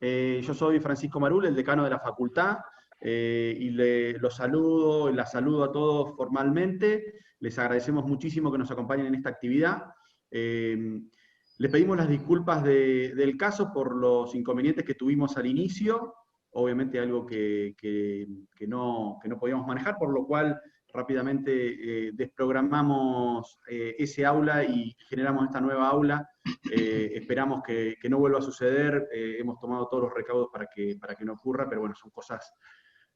Yo soy Francisco Marul, el decano de la facultad, y los saludo, la saludo a todos formalmente. Les agradecemos muchísimo que nos acompañen en esta actividad. Les pedimos las disculpas del caso por los inconvenientes que tuvimos al inicio, obviamente algo que no podíamos manejar, por lo cual rápidamente desprogramamos ese aula y generamos esta nueva aula. Esperamos que no vuelva a suceder. Hemos tomado todos los recaudos para que no ocurra, pero bueno, son cosas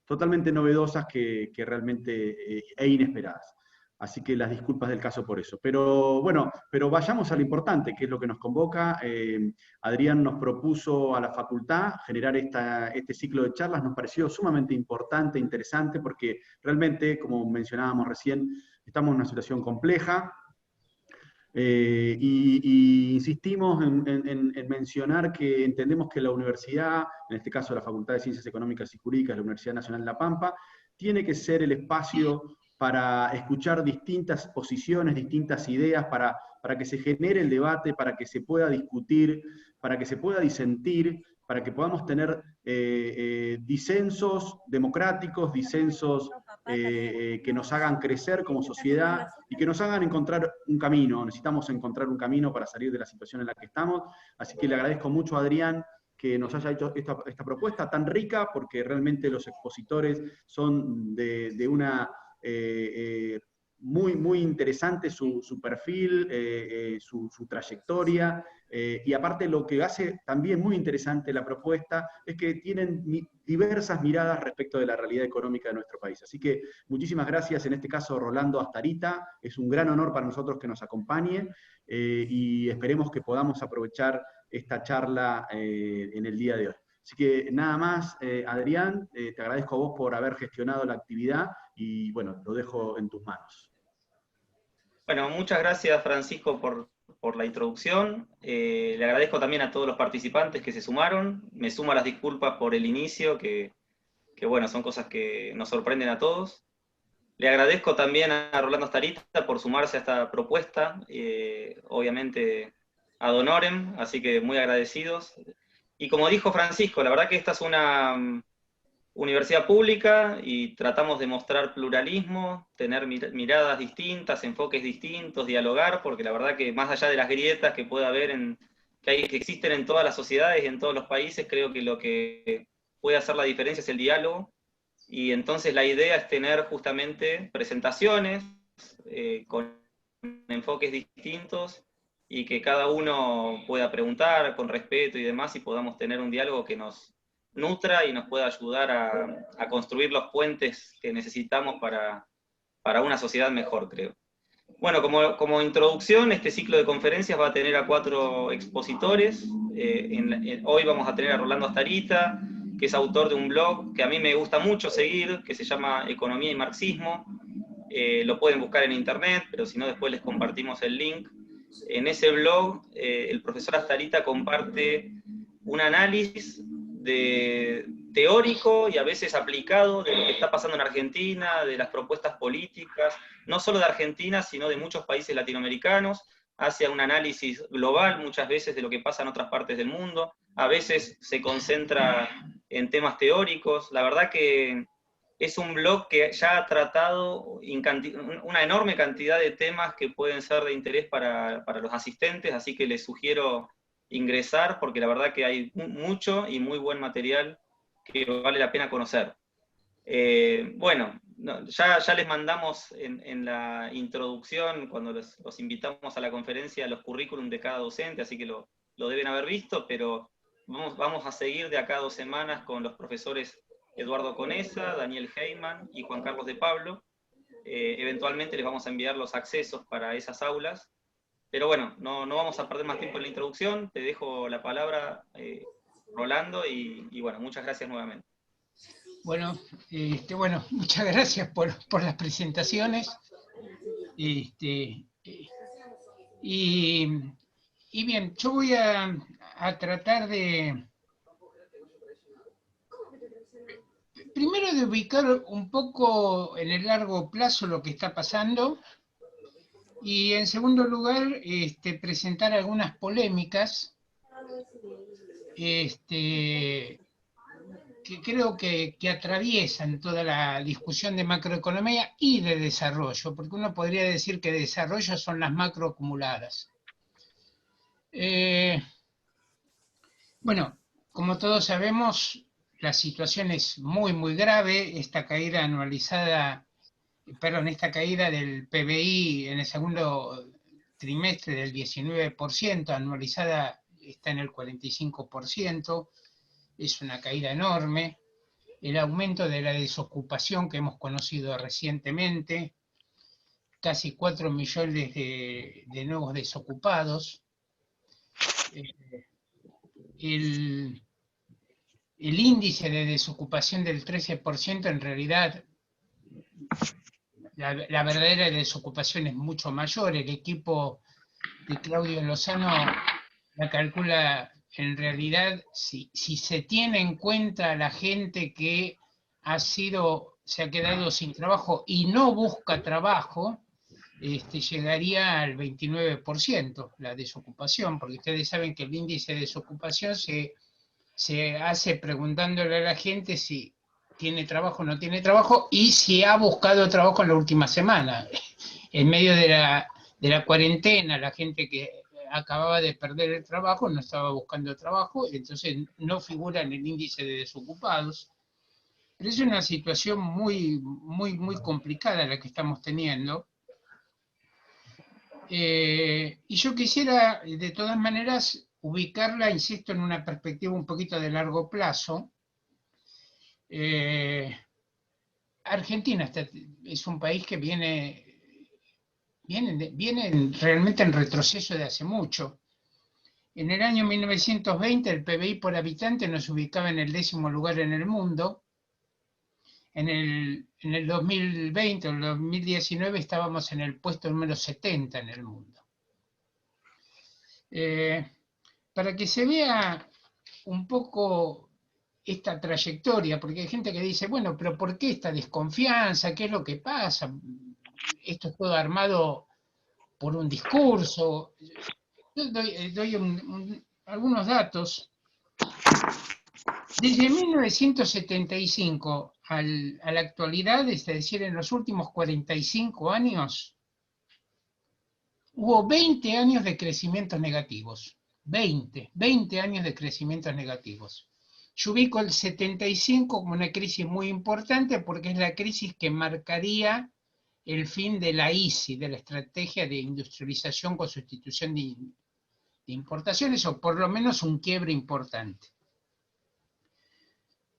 totalmente novedosas que realmente e inesperadas. Así que las disculpas del caso por eso. Pero bueno, pero vayamos a lo importante, que es lo que nos convoca. Adrián nos propuso a la facultad generar este ciclo de charlas. Nos pareció sumamente importante, interesante, porque realmente, como mencionábamos recién, estamos en una situación compleja. Y insistimos en mencionar que entendemos que la universidad, en este caso la Facultad de Ciencias Económicas y Jurídicas, la Universidad Nacional de La Pampa, tiene que ser el espacio para escuchar distintas posiciones, distintas ideas, para que se genere el debate, para que se pueda discutir, para que se pueda disentir, para que podamos tener disensos democráticos, disensos que nos hagan crecer como sociedad y que nos hagan encontrar un camino. Necesitamos encontrar un camino para salir de la situación en la que estamos. Así que le agradezco mucho a Adrián que nos haya hecho esta propuesta tan rica, porque realmente los expositores son de una muy interesante su perfil, su trayectoria, y aparte lo que hace también muy interesante la propuesta es que tienen diversas miradas respecto de la realidad económica de nuestro país. Así que muchísimas gracias, en este caso Rolando Astarita, es un gran honor para nosotros que nos acompañe, y esperemos que podamos aprovechar esta charla en el día de hoy. Así que nada más, Adrián, te agradezco a vos por haber gestionado la actividad y bueno, lo dejo en tus manos. Bueno, muchas gracias Francisco por la introducción. Le agradezco también a todos los participantes que se sumaron. Me sumo a las disculpas por el inicio, que bueno, son cosas que nos sorprenden a todos. Le agradezco también a Rolando Astarita por sumarse a esta propuesta, obviamente ad honorem, así que muy agradecidos. Y como dijo Francisco, la verdad que esta es una universidad pública y tratamos de mostrar pluralismo, tener miradas distintas, enfoques distintos, dialogar, porque la verdad que más allá de las grietas que pueda haber, que existen en todas las sociedades y en todos los países, creo que lo que puede hacer la diferencia es el diálogo. Y entonces la idea es tener justamente presentaciones con enfoques distintos y que cada uno pueda preguntar con respeto y demás y podamos tener un diálogo que nos nutra y nos pueda ayudar a construir los puentes que necesitamos para una sociedad mejor, creo. Bueno, como introducción, este ciclo de conferencias va a tener a 4 expositores. Hoy vamos a tener a Rolando Astarita, que es autor de un blog que a mí me gusta mucho seguir, que se llama Economía y Marxismo. Lo pueden buscar en internet, pero si no después les compartimos el link. En ese blog, el profesor Astarita comparte un análisis teórico y a veces aplicado de lo que está pasando en Argentina, de las propuestas políticas, no solo de Argentina, sino de muchos países latinoamericanos, hace un análisis global muchas veces de lo que pasa en otras partes del mundo, a veces se concentra en temas teóricos. La verdad que es un blog que ya ha tratado una enorme cantidad de temas que pueden ser de interés para los asistentes, así que les sugiero ingresar, porque la verdad que hay mucho y muy buen material que vale la pena conocer. Bueno, ya les mandamos en la introducción, cuando los invitamos a la conferencia, los currículum de cada docente, así que lo deben haber visto, pero vamos a seguir de acá a 2 semanas con los profesores Eduardo Conesa, Daniel Heyman y Juan Carlos de Pablo. Eventualmente les vamos a enviar los accesos para esas aulas. Pero bueno, no vamos a perder más tiempo en la introducción. Te dejo la palabra, Rolando, y bueno, muchas gracias nuevamente. Bueno, muchas gracias por las presentaciones. Y bien, yo voy a tratar primero de ubicar un poco en el largo plazo lo que está pasando, y en segundo lugar presentar algunas polémicas que creo que atraviesan toda la discusión de macroeconomía y de desarrollo, porque uno podría decir que desarrollo son las macroacumuladas. Bueno, como todos sabemos, la situación es muy, muy grave. Esta caída anualizada, perdón, esta caída del PBI en el segundo trimestre del 19%, anualizada está en el 45%, es una caída enorme. El aumento de la desocupación que hemos conocido recientemente, casi 4 millones de nuevos desocupados. El índice de desocupación del 13%, en realidad la verdadera desocupación es mucho mayor. El equipo de Claudio Lozano la calcula en realidad, si se tiene en cuenta la gente que se ha quedado sin trabajo y no busca trabajo, llegaría al 29% la desocupación, porque ustedes saben que el índice de desocupación se hace preguntándole a la gente si tiene trabajo o no tiene trabajo y si ha buscado trabajo en la última semana. En medio de la cuarentena, la gente que acababa de perder el trabajo no estaba buscando trabajo, entonces no figura en el índice de desocupados. Pero es una situación muy, muy, muy complicada la que estamos teniendo. Y yo quisiera, de todas maneras, ubicarla, insisto, en una perspectiva un poquito de largo plazo. Argentina es un país que viene realmente en retroceso de hace mucho. En el año 1920 el PBI por habitante nos ubicaba en el 10º lugar en el mundo. En el 2020 o el 2019 estábamos en el puesto número 70 en el mundo. Para que se vea un poco esta trayectoria, porque hay gente que dice, bueno, pero ¿por qué esta desconfianza? ¿Qué es lo que pasa? Esto es todo armado por un discurso. Yo doy algunos datos. Desde 1975 a la actualidad, es decir, en los últimos 45 años, hubo 20 años de crecimientos negativos. 20 años de crecimientos negativos. Yo ubico el 75 como una crisis muy importante porque es la crisis que marcaría el fin de la ISI, de la estrategia de industrialización con sustitución de importaciones, o por lo menos un quiebre importante.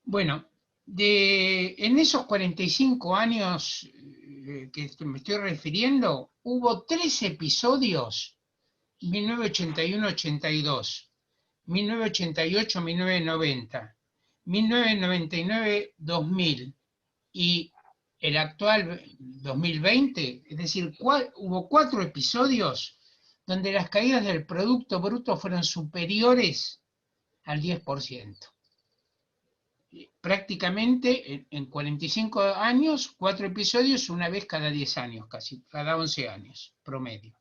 Bueno, en esos 45 años que me estoy refiriendo, hubo 3 episodios, 1981-82, 1988-1990, 1999-2000 y el actual 2020, es decir, hubo 4 episodios donde las caídas del Producto Bruto fueron superiores al 10%. Prácticamente en 45 años, 4 episodios, una vez cada 10 años, casi cada 11 años, promedio.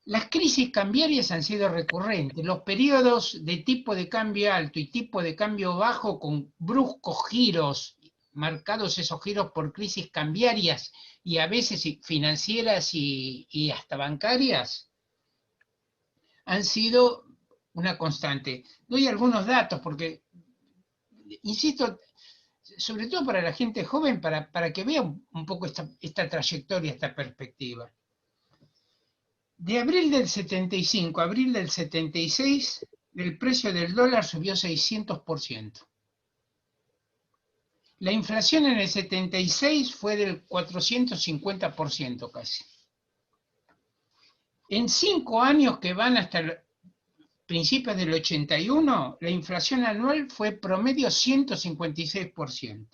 Las crisis cambiarias han sido recurrentes. Los periodos de tipo de cambio alto y tipo de cambio bajo con bruscos giros, marcados esos giros por crisis cambiarias y a veces financieras y hasta bancarias, han sido una constante. Doy algunos datos porque, insisto, sobre todo para la gente joven, para que vea un poco esta trayectoria, esta perspectiva. De abril del 75 a abril del 76, el precio del dólar subió 600%. La inflación en el 76 fue del 450% casi. En 5 años que van hasta principios del 81, la inflación anual fue promedio 156%.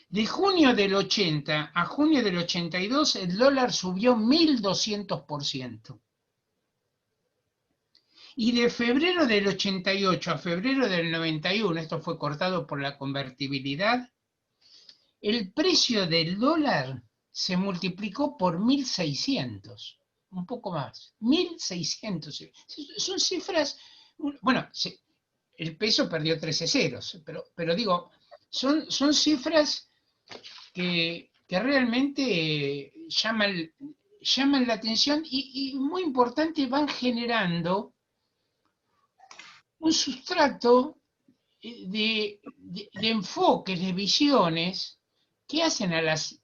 De junio del 80 a junio del 82, el dólar subió 1200%. Y de febrero del 88 a febrero del 91, esto fue cortado por la convertibilidad, el precio del dólar se multiplicó por 1600. un poco más, 1.600. Son cifras, bueno, el peso perdió 13 ceros, pero digo, son cifras que realmente llaman la atención y muy importante, van generando un sustrato de enfoques, de visiones que hacen a las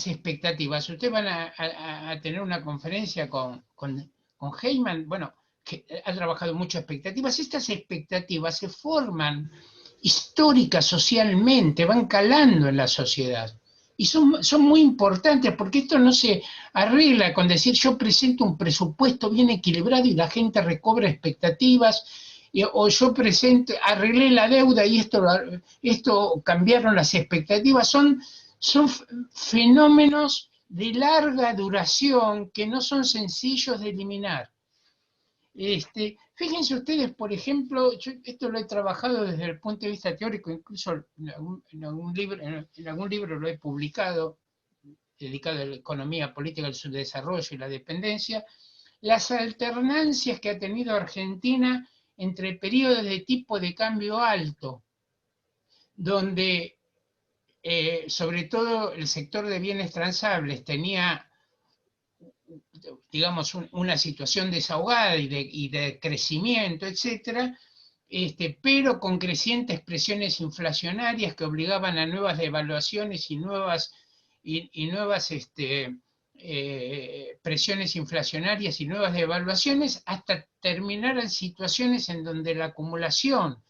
expectativas. Ustedes van a tener una conferencia con Heyman, bueno, que ha trabajado mucho expectativas. Estas expectativas se forman históricas, socialmente, van calando en la sociedad. Y son muy importantes porque esto no se arregla con decir yo presento un presupuesto bien equilibrado y la gente recobra expectativas, o yo arreglé la deuda y esto cambiaron las expectativas. Son fenómenos de larga duración que no son sencillos de eliminar. Fíjense ustedes, por ejemplo, yo esto lo he trabajado desde el punto de vista teórico, incluso en algún libro lo he publicado, dedicado a la economía política, el subdesarrollo y la dependencia, las alternancias que ha tenido Argentina entre periodos de tipo de cambio alto, donde sobre todo el sector de bienes transables tenía, digamos, una situación desahogada y de crecimiento, etcétera, pero con crecientes presiones inflacionarias que obligaban a nuevas devaluaciones y nuevas presiones inflacionarias y nuevas devaluaciones, hasta terminar en situaciones en donde la acumulación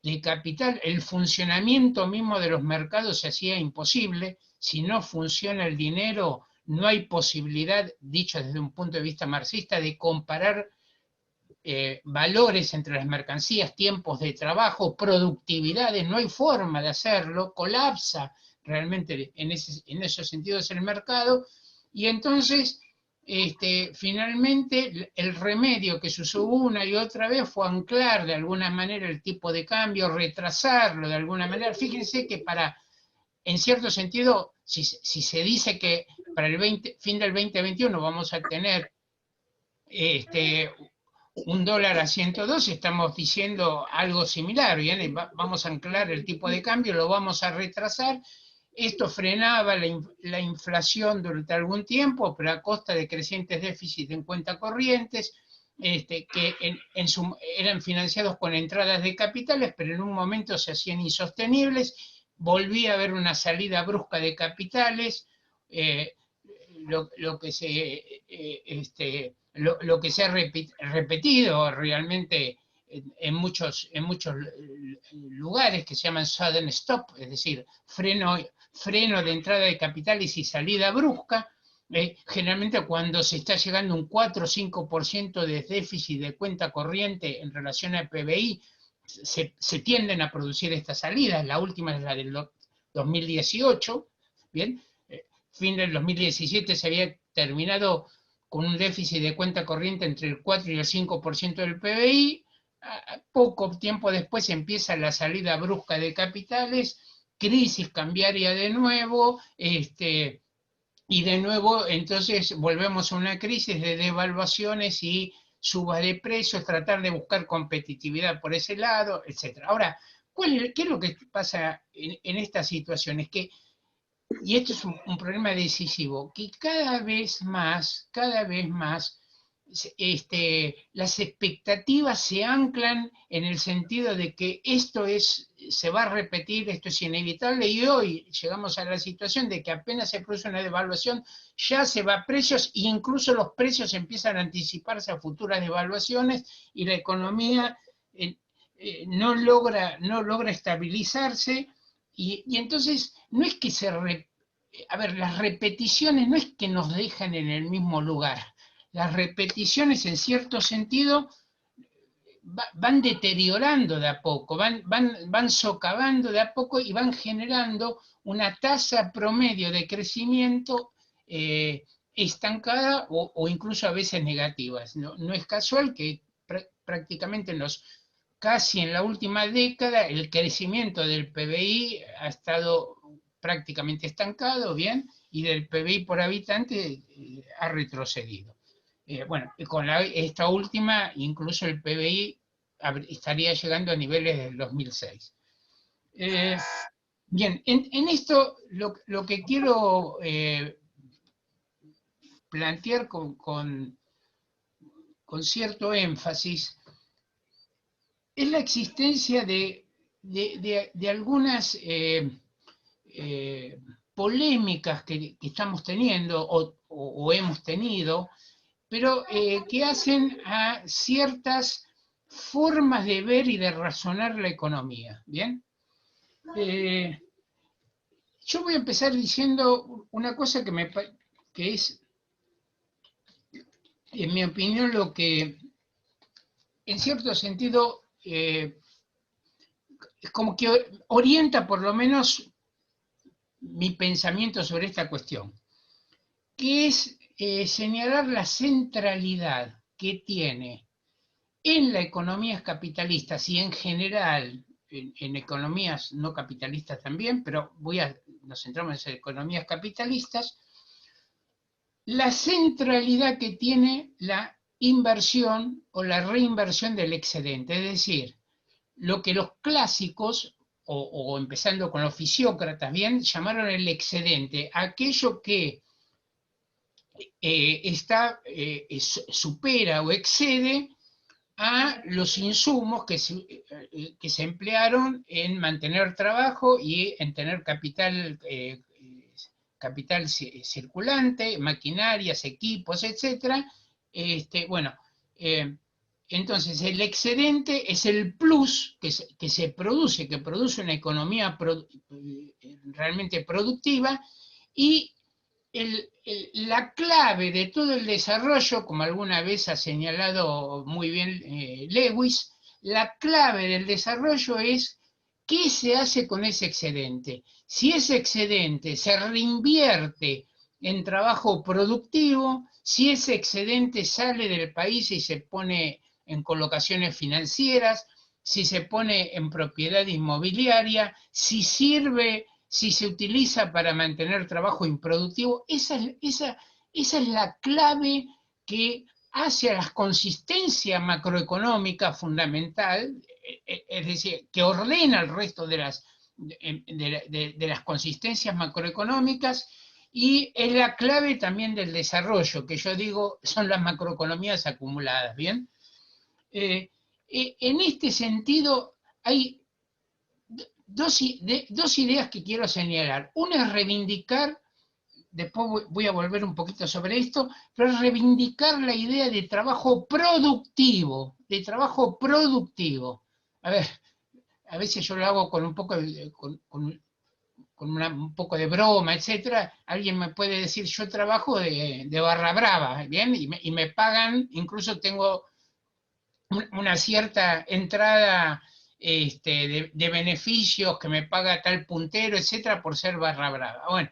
de capital, el funcionamiento mismo de los mercados se hacía imposible. Si no funciona el dinero, no hay posibilidad, dicho desde un punto de vista marxista, de comparar valores entre las mercancías, tiempos de trabajo, productividades, no hay forma de hacerlo, colapsa realmente en esos sentidos el mercado, y entonces finalmente el remedio que se usó una y otra vez fue anclar de alguna manera el tipo de cambio, retrasarlo de alguna manera. Fíjense que en cierto sentido, si se dice que para el fin del 2021 vamos a tener $1 a 102, estamos diciendo algo similar, ¿bien? Vamos a anclar el tipo de cambio, lo vamos a retrasar. Esto frenaba la inflación durante algún tiempo, pero a costa de crecientes déficits en cuentas corrientes, que eran financiados con entradas de capitales, pero en un momento se hacían insostenibles. Volvía a haber una salida brusca de capitales, lo que se ha repetido realmente en muchos lugares, que se llaman sudden stop, es decir, freno de entrada de capitales y salida brusca. Generalmente cuando se está llegando a un 4 o 5% de déficit de cuenta corriente en relación al PBI, se tienden a producir estas salidas. La última es la del 2018, ¿bien? Fin del 2017 se había terminado con un déficit de cuenta corriente entre el 4 y el 5% del PBI. Poco tiempo después empieza la salida brusca de capitales, crisis cambiaria de nuevo, y de nuevo entonces volvemos a una crisis de devaluaciones y subas de precios, tratar de buscar competitividad por ese lado, etc. Ahora, ¿qué es lo que pasa en esta situación? Es que, y esto es un problema decisivo, que cada vez más, las expectativas se anclan en el sentido de que se va a repetir, esto es inevitable, y hoy llegamos a la situación de que apenas se produce una devaluación, ya se va a precios, e incluso los precios empiezan a anticiparse a futuras devaluaciones, y la economía no logra estabilizarse, y entonces no es que las repeticiones no es que nos dejan en el mismo lugar. Las repeticiones, en cierto sentido, van deteriorando de a poco, van socavando de a poco y van generando una tasa promedio de crecimiento estancada o incluso a veces negativas. No es casual que prácticamente casi en la última década el crecimiento del PBI ha estado prácticamente estancado, ¿bien? y del PBI por habitante ha retrocedido. Bueno, con esta última, incluso el PBI estaría llegando a niveles del 2006. Bien, en esto lo que quiero plantear con cierto énfasis es la existencia de algunas polémicas que estamos teniendo o hemos tenido, pero que hacen a ciertas formas de ver y de razonar la economía. ¿Bien? Yo voy a empezar diciendo una cosa que es, en mi opinión, lo que, en cierto sentido, como que orienta por lo menos mi pensamiento sobre esta cuestión, que es señalar la centralidad que tiene en las economías capitalistas y en general en economías no capitalistas también, pero nos centramos en economías capitalistas, la centralidad que tiene la inversión o la reinversión del excedente, es decir, lo que los clásicos, o empezando con los fisiócratas, bien, llamaron el excedente, aquello que supera o excede a los insumos que se emplearon en mantener trabajo y en tener capital circulante, maquinarias, equipos, etc. Bueno, entonces el excedente es el plus que produce una economía realmente productiva, y la clave de todo el desarrollo, como alguna vez ha señalado muy bien Lewis, la clave del desarrollo es qué se hace con ese excedente. Si ese excedente se reinvierte en trabajo productivo, si ese excedente sale del país y se pone en colocaciones financieras, si se pone en propiedad inmobiliaria, si se utiliza para mantener trabajo improductivo, esa es la clave que hace a la consistencia macroeconómica fundamental, es decir, que ordena el resto de las consistencias macroeconómicas, y es la clave también del desarrollo, que yo digo son las macroeconomías acumuladas, ¿bien? En este sentido hay dos ideas que quiero señalar. Una es reivindicar, después voy a volver un poquito sobre esto, pero es reivindicar la idea de trabajo productivo, A ver, a veces yo lo hago con un poco un poco de broma, etcétera. Alguien me puede decir, yo trabajo de barra brava, ¿bien? Y me pagan, incluso tengo una cierta entrada de beneficios que me paga tal puntero, etcétera, por ser barra brava. Bueno,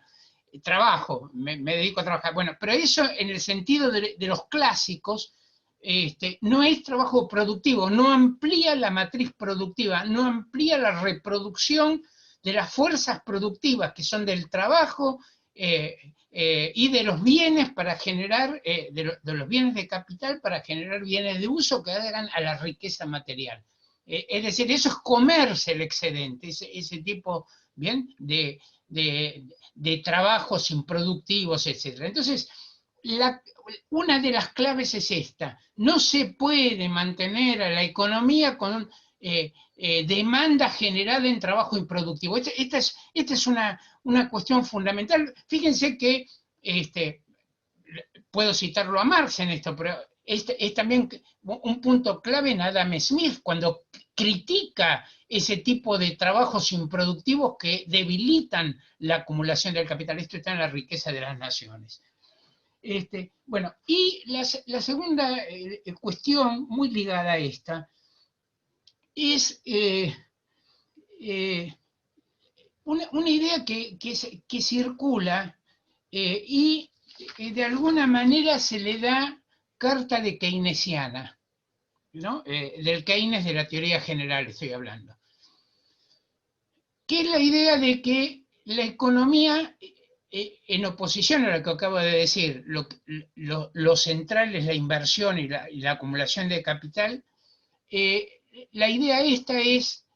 trabajo, me dedico a trabajar. Bueno, pero eso en el sentido de los clásicos no es trabajo productivo, no amplía la matriz productiva, no amplía la reproducción de las fuerzas productivas que son del trabajo y de los bienes para generar, de los bienes de capital para generar bienes de uso que hagan a la riqueza material. Es decir, eso es comerse el excedente, ese tipo, ¿bien?, de trabajos improductivos, etc. Entonces, una de las claves es esta: no se puede mantener a la economía con demanda generada en trabajo improductivo. Esta es una cuestión fundamental. Fíjense que, puedo citarlo a Marx en esto, pero es también un punto clave en Adam Smith, cuando critica ese tipo de trabajos improductivos que debilitan la acumulación del capital. Esto está en La riqueza de las naciones. Bueno, y la segunda cuestión, muy ligada a esta, es una idea que circula y de alguna manera se le da carta de keynesiana, ¿no? Del Keynes, de la teoría general estoy hablando, que es la idea de que la economía en oposición a lo que acabo de decir, lo central es la inversión y la acumulación de capital, la idea esta es,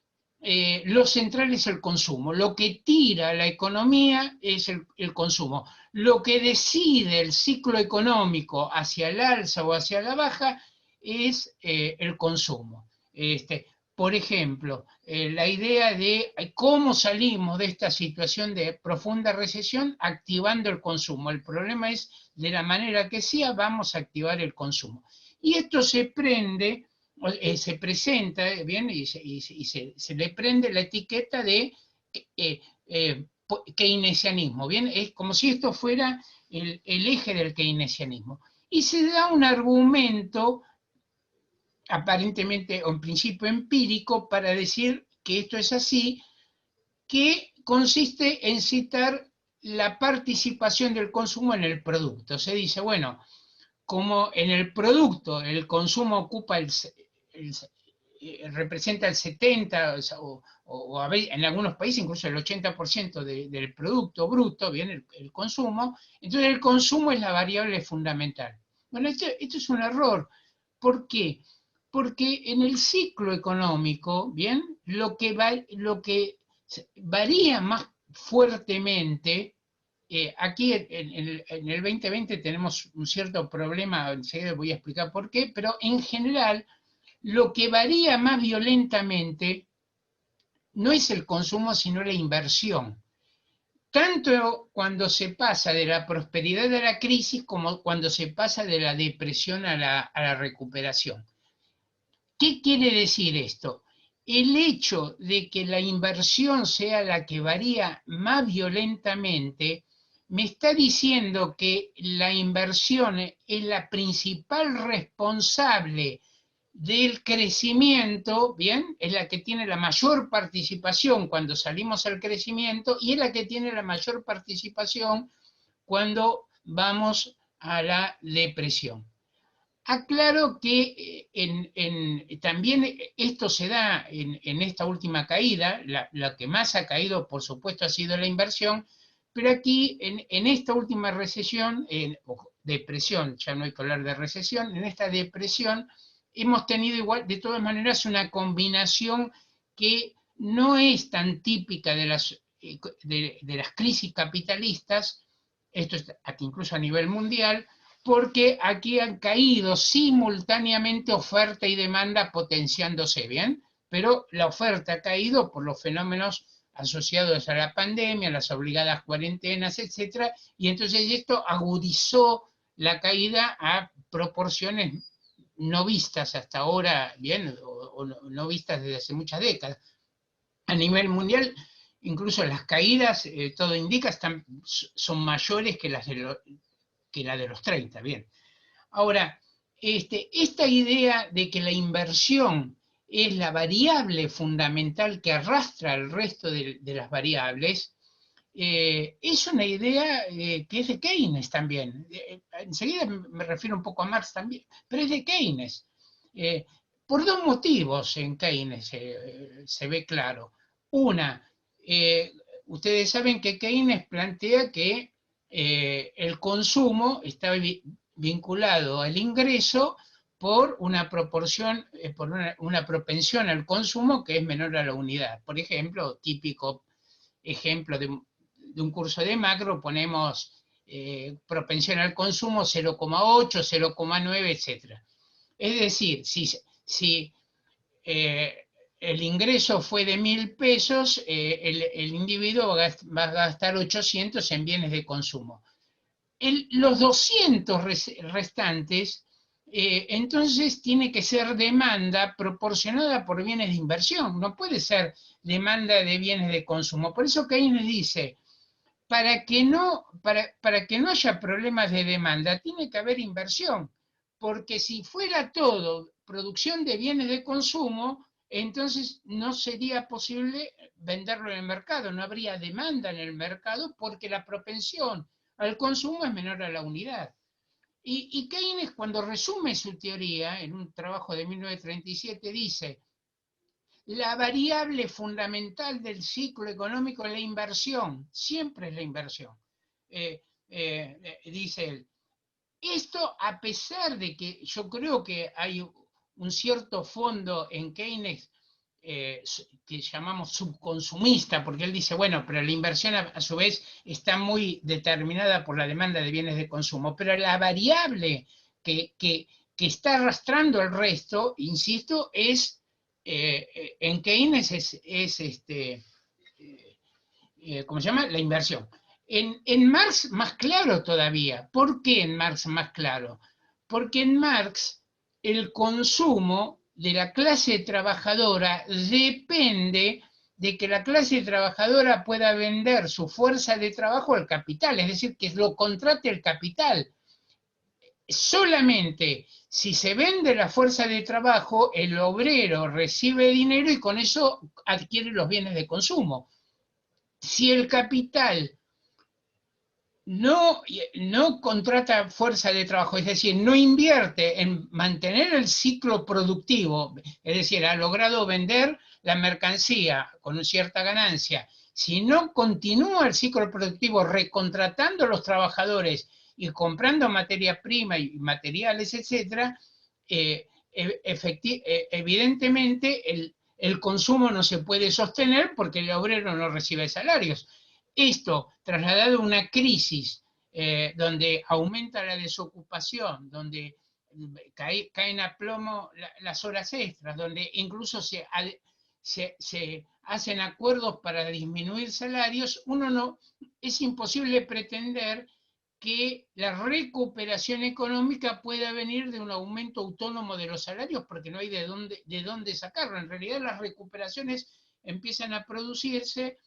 lo central es el consumo, lo que tira la economía es el consumo, lo que decide el ciclo económico hacia el alza o hacia la baja es el consumo. Por ejemplo, la idea de cómo salimos de esta situación de profunda recesión activando el consumo. El problema es de la manera que sea, vamos a activar el consumo. Y esto se prende, se presenta, bien, y se le prende la etiqueta de keynesianismo, bien, es como si esto fuera el eje del keynesianismo. Y se da un argumento aparentemente o en principio empírico para decir que esto es así, que consiste en citar la participación del consumo en el producto. Se dice, bueno, como en el producto el consumo ocupa representa el 70 o en algunos países incluso el 80% del producto bruto, bien, el consumo, entonces el consumo es la variable fundamental. Bueno, esto es un error. ¿Por qué? Porque en el ciclo económico, bien, lo que varía más fuertemente, aquí en el 2020 tenemos un cierto problema, enseguida voy a explicar por qué, pero en general lo que varía más violentamente no es el consumo, sino la inversión. Tanto cuando se pasa de la prosperidad a la crisis como cuando se pasa de la depresión a la recuperación. ¿Qué quiere decir esto? El hecho de que la inversión sea la que varía más violentamente me está diciendo que la inversión es la principal responsable del crecimiento, ¿bien? Es la que tiene la mayor participación cuando salimos al crecimiento y es la que tiene la mayor participación cuando vamos a la depresión. Aclaro que también esto se da en esta última caída, la que más ha caído por supuesto ha sido la inversión, pero aquí en esta última recesión, depresión, ya no hay que hablar de recesión, en esta depresión hemos tenido igual, de todas maneras, una combinación que no es tan típica de las crisis capitalistas, esto es incluso a nivel mundial, porque aquí han caído simultáneamente oferta y demanda potenciándose, ¿bien? Pero la oferta ha caído por los fenómenos asociados a la pandemia, las obligadas cuarentenas, etcétera, y entonces esto agudizó la caída a proporciones no vistas hasta ahora, bien, o no vistas desde hace muchas décadas. A nivel mundial, incluso las caídas, todo indica, son mayores que las de los 30, bien. Ahora, esta idea de que la inversión es la variable fundamental que arrastra el resto de las variables, es una idea que es de Keynes también. Enseguida me refiero un poco a Marx también, pero es de Keynes. Por dos motivos en Keynes se ve claro. Una, ustedes saben que Keynes plantea que el consumo está vinculado al ingreso por una proporción, por una propensión al consumo que es menor a la unidad. Por ejemplo, típico ejemplo de un curso de macro, ponemos propensión al consumo 0,8, 0,9, etc. Es decir, si el ingreso fue de 1.000 pesos, el individuo va a gastar 800 en bienes de consumo. Los 200 restantes, entonces tiene que ser demanda proporcionada por bienes de inversión, no puede ser demanda de bienes de consumo. Por eso Keynes dice, para que no haya problemas de demanda, tiene que haber inversión, porque si fuera todo producción de bienes de consumo, entonces no sería posible venderlo en el mercado, no habría demanda en el mercado porque la propensión al consumo es menor a la unidad. Y Keynes, cuando resume su teoría en un trabajo de 1937, dice: la variable fundamental del ciclo económico es la inversión, siempre es la inversión. dice él. Esto a pesar de que yo creo que hay un cierto fondo en Keynes que llamamos subconsumista, porque él dice, bueno, pero la inversión a su vez está muy determinada por la demanda de bienes de consumo, pero la variable que está arrastrando el resto, insisto, es en Keynes ¿cómo se llama? La inversión. En Marx más claro todavía. ¿Por qué en Marx más claro? Porque en Marx el consumo de la clase trabajadora depende de que la clase trabajadora pueda vender su fuerza de trabajo al capital, es decir, que lo contrate el capital. Solamente si se vende la fuerza de trabajo, el obrero recibe dinero y con eso adquiere los bienes de consumo. Si el capital no contrata fuerza de trabajo, es decir, no invierte en mantener el ciclo productivo, es decir, ha logrado vender la mercancía con cierta ganancia, si no continúa el ciclo productivo recontratando a los trabajadores y comprando materia prima y materiales, etc., evidentemente el consumo no se puede sostener porque el obrero no recibe salarios. Esto, trasladado a una crisis donde aumenta la desocupación, donde caen a plomo las horas extras, donde incluso se hacen acuerdos para disminuir salarios, es imposible pretender que la recuperación económica pueda venir de un aumento autónomo de los salarios porque no hay de dónde sacarlo. En realidad las recuperaciones empiezan a producirse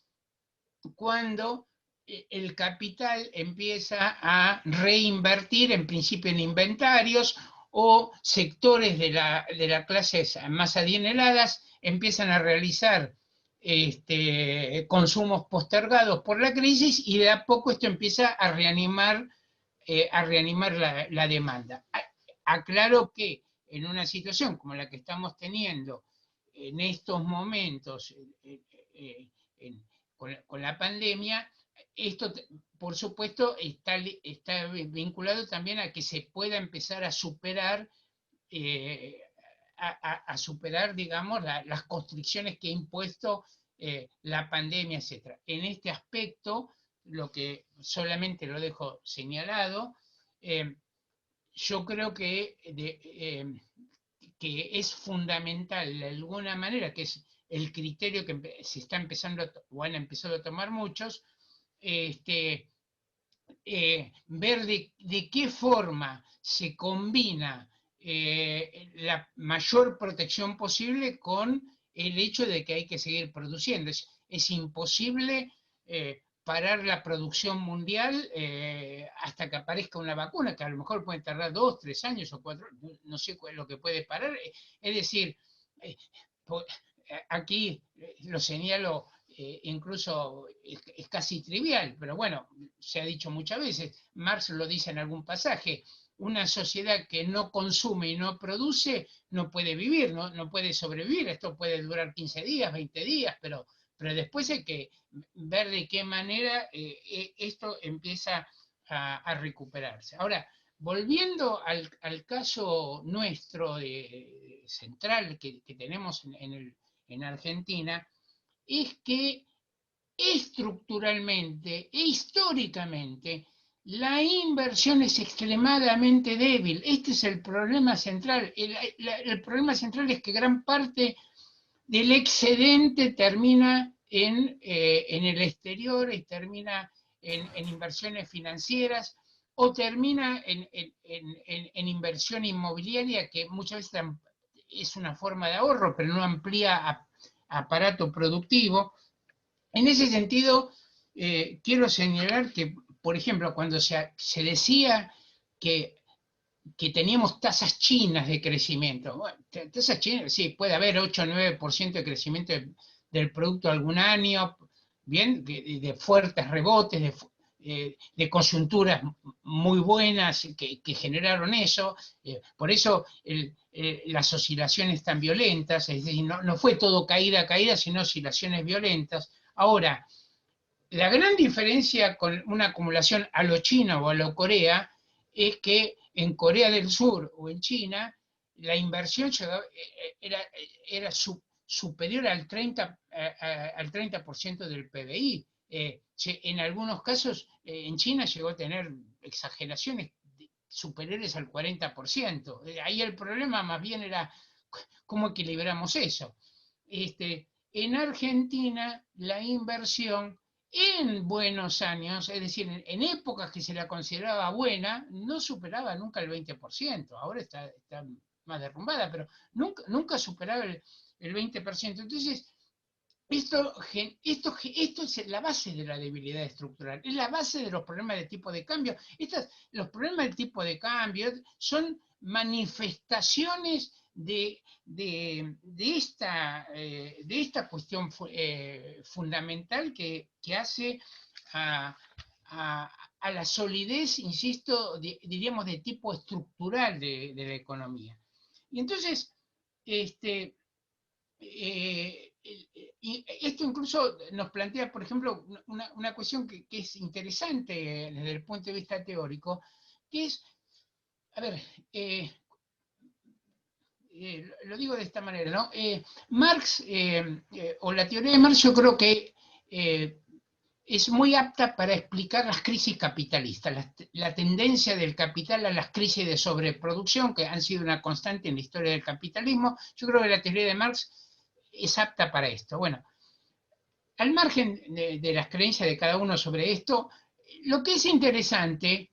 cuando el capital empieza a reinvertir en principio en inventarios o sectores de la clase más adineradas empiezan a realizar consumos postergados por la crisis y de a poco esto empieza a reanimar la demanda. Aclaro que en una situación como la que estamos teniendo en estos momentos, con la pandemia, esto por supuesto está vinculado también a que se pueda empezar a superar, digamos, las constricciones que ha impuesto la pandemia, etc. En este aspecto, lo que solamente lo dejo señalado, yo creo que es fundamental de alguna manera, que es el criterio que se está empezando o han empezado a tomar muchos, ver de qué forma se combina la mayor protección posible con el hecho de que hay que seguir produciendo. Es imposible parar la producción mundial hasta que aparezca una vacuna, que a lo mejor puede tardar 2, 3 años o 4, no sé cuál es lo que puede parar. Es decir, aquí lo señalo, incluso es casi trivial, pero bueno, se ha dicho muchas veces, Marx lo dice en algún pasaje, una sociedad que no consume y no produce no puede vivir, no puede sobrevivir, esto puede durar 15 días, 20 días, pero después hay que ver de qué manera esto empieza a recuperarse. Ahora, volviendo al caso nuestro central que tenemos en Argentina, es que estructuralmente e históricamente la inversión es extremadamente débil. Este es el problema central. El problema central es que gran parte del excedente termina en el exterior y termina en inversiones financieras o termina en inversión inmobiliaria, que muchas veces es una forma de ahorro, pero no amplía aparato productivo. En ese sentido, quiero señalar que, por ejemplo, cuando se decía que teníamos tasas chinas de crecimiento, bueno, tasas chinas, sí, puede haber 8 o 9% de crecimiento del producto algún año, bien, de fuertes rebotes, de coyunturas muy buenas que generaron eso, por eso las oscilaciones tan violentas, es decir, no fue todo caída, sino oscilaciones violentas. Ahora, La gran diferencia con una acumulación a lo China o a lo Corea es que en Corea del Sur o en China la inversión era superior al 30% del PBI. En algunos casos en China llegó a tener exageraciones superiores al 40%. Ahí el problema más bien era cómo equilibramos eso. En Argentina la inversión en buenos años, es decir, en épocas que se la consideraba buena, no superaba nunca el 20%. Ahora está más derrumbada, pero nunca superaba el 20%. Entonces, esto es la base de la debilidad estructural, es la base de los problemas de tipo de cambio. Los problemas de tipo de cambio son manifestaciones de esta cuestión fundamental que hace a la solidez, insisto, diríamos de tipo estructural de la economía. Y entonces, y esto incluso nos plantea, por ejemplo, una cuestión que es interesante desde el punto de vista teórico, que es, a ver, lo digo de esta manera, ¿no? Marx, o la teoría de Marx, yo creo que es muy apta para explicar las crisis capitalistas, la tendencia del capital a las crisis de sobreproducción, que han sido una constante en la historia del capitalismo. Yo creo que la teoría de Marx es apta para esto. Bueno, al margen de las creencias de cada uno sobre esto, lo que es interesante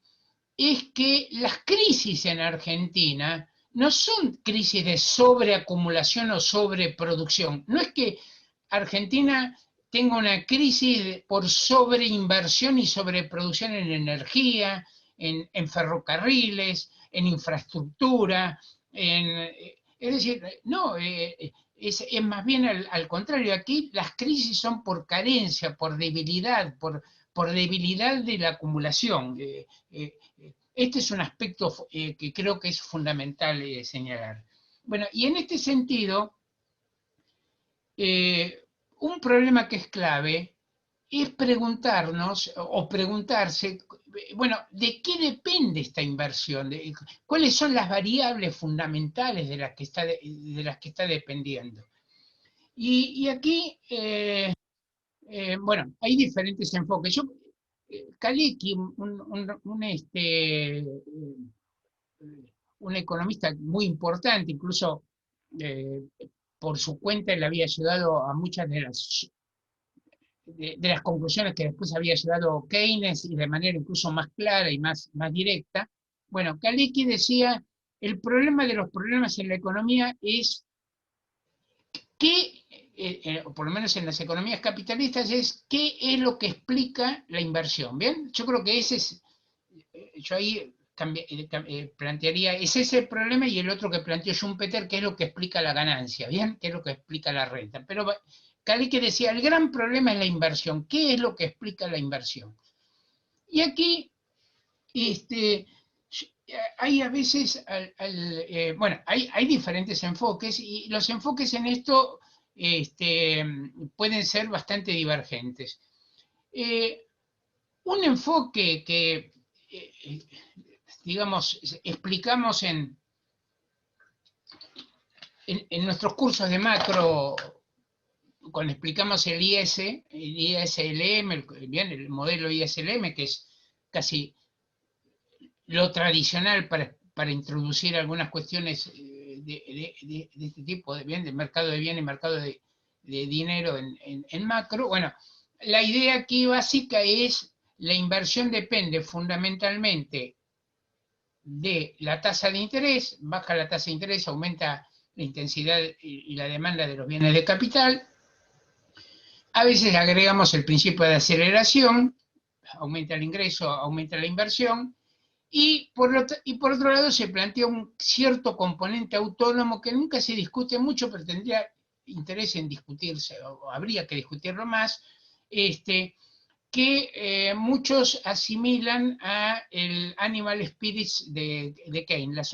es que las crisis en Argentina no son crisis de sobreacumulación o sobreproducción. No es que Argentina tenga una crisis por sobreinversión y sobreproducción en energía, en ferrocarriles, en infraestructura, es decir, no, es más bien al contrario. Aquí las crisis son por carencia, por debilidad, por debilidad de la acumulación. Este es un aspecto que creo que es fundamental señalar. Bueno, y en este sentido, un problema que es clave es preguntarnos o preguntarse, bueno, ¿de qué depende esta inversión? ¿Cuáles son las variables fundamentales de las que está dependiendo? Y aquí, bueno, hay diferentes enfoques. Kalecki, un economista muy importante, incluso eh, por su cuenta él había llegado a muchas de las conclusiones que después había llegado Keynes y de manera incluso más clara y más directa. Bueno, Kalecki decía, el problema de los problemas en la economía es que, por lo menos en las economías capitalistas, es qué es lo que explica la inversión. ¿Bien? Yo creo que ese es, yo ahí plantearía, es ese el problema, y el otro que planteó Schumpeter, qué es lo que explica la ganancia, ¿bien? ¿Qué es lo que explica la renta? Pero Kalecki decía, el gran problema es la inversión, ¿qué es lo que explica la inversión? Y aquí, hay a veces, bueno, hay diferentes enfoques, y los enfoques en esto pueden ser bastante divergentes. Un enfoque que, digamos, explicamos en nuestros cursos de macro, cuando explicamos el ISLM, el modelo ISLM, que es casi lo tradicional para introducir algunas cuestiones de este tipo, de mercado de bienes y mercado de dinero en macro. Bueno, la idea aquí básica es la inversión depende fundamentalmente de la tasa de interés. Baja la tasa de interés, aumenta la intensidad y la demanda de los bienes de capital. A veces agregamos el principio de aceleración, aumenta el ingreso, aumenta la inversión. Y por otro lado se plantea un cierto componente autónomo que nunca se discute mucho, pero tendría interés en discutirse, o habría que discutirlo más, que muchos asimilan a el Animal Spirits de Keynes, las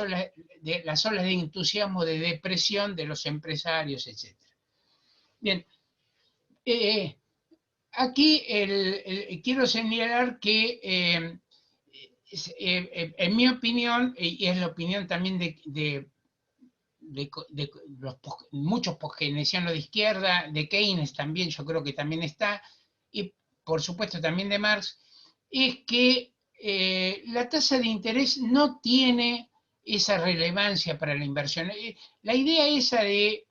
olas de entusiasmo, de depresión de los empresarios, etc. Bien, aquí quiero señalar que, en mi opinión, y es la opinión también de muchos keynesianos de izquierda, de Keynes también, yo creo que también está, y por supuesto también de Marx, es que la tasa de interés no tiene esa relevancia para la inversión. La idea esa de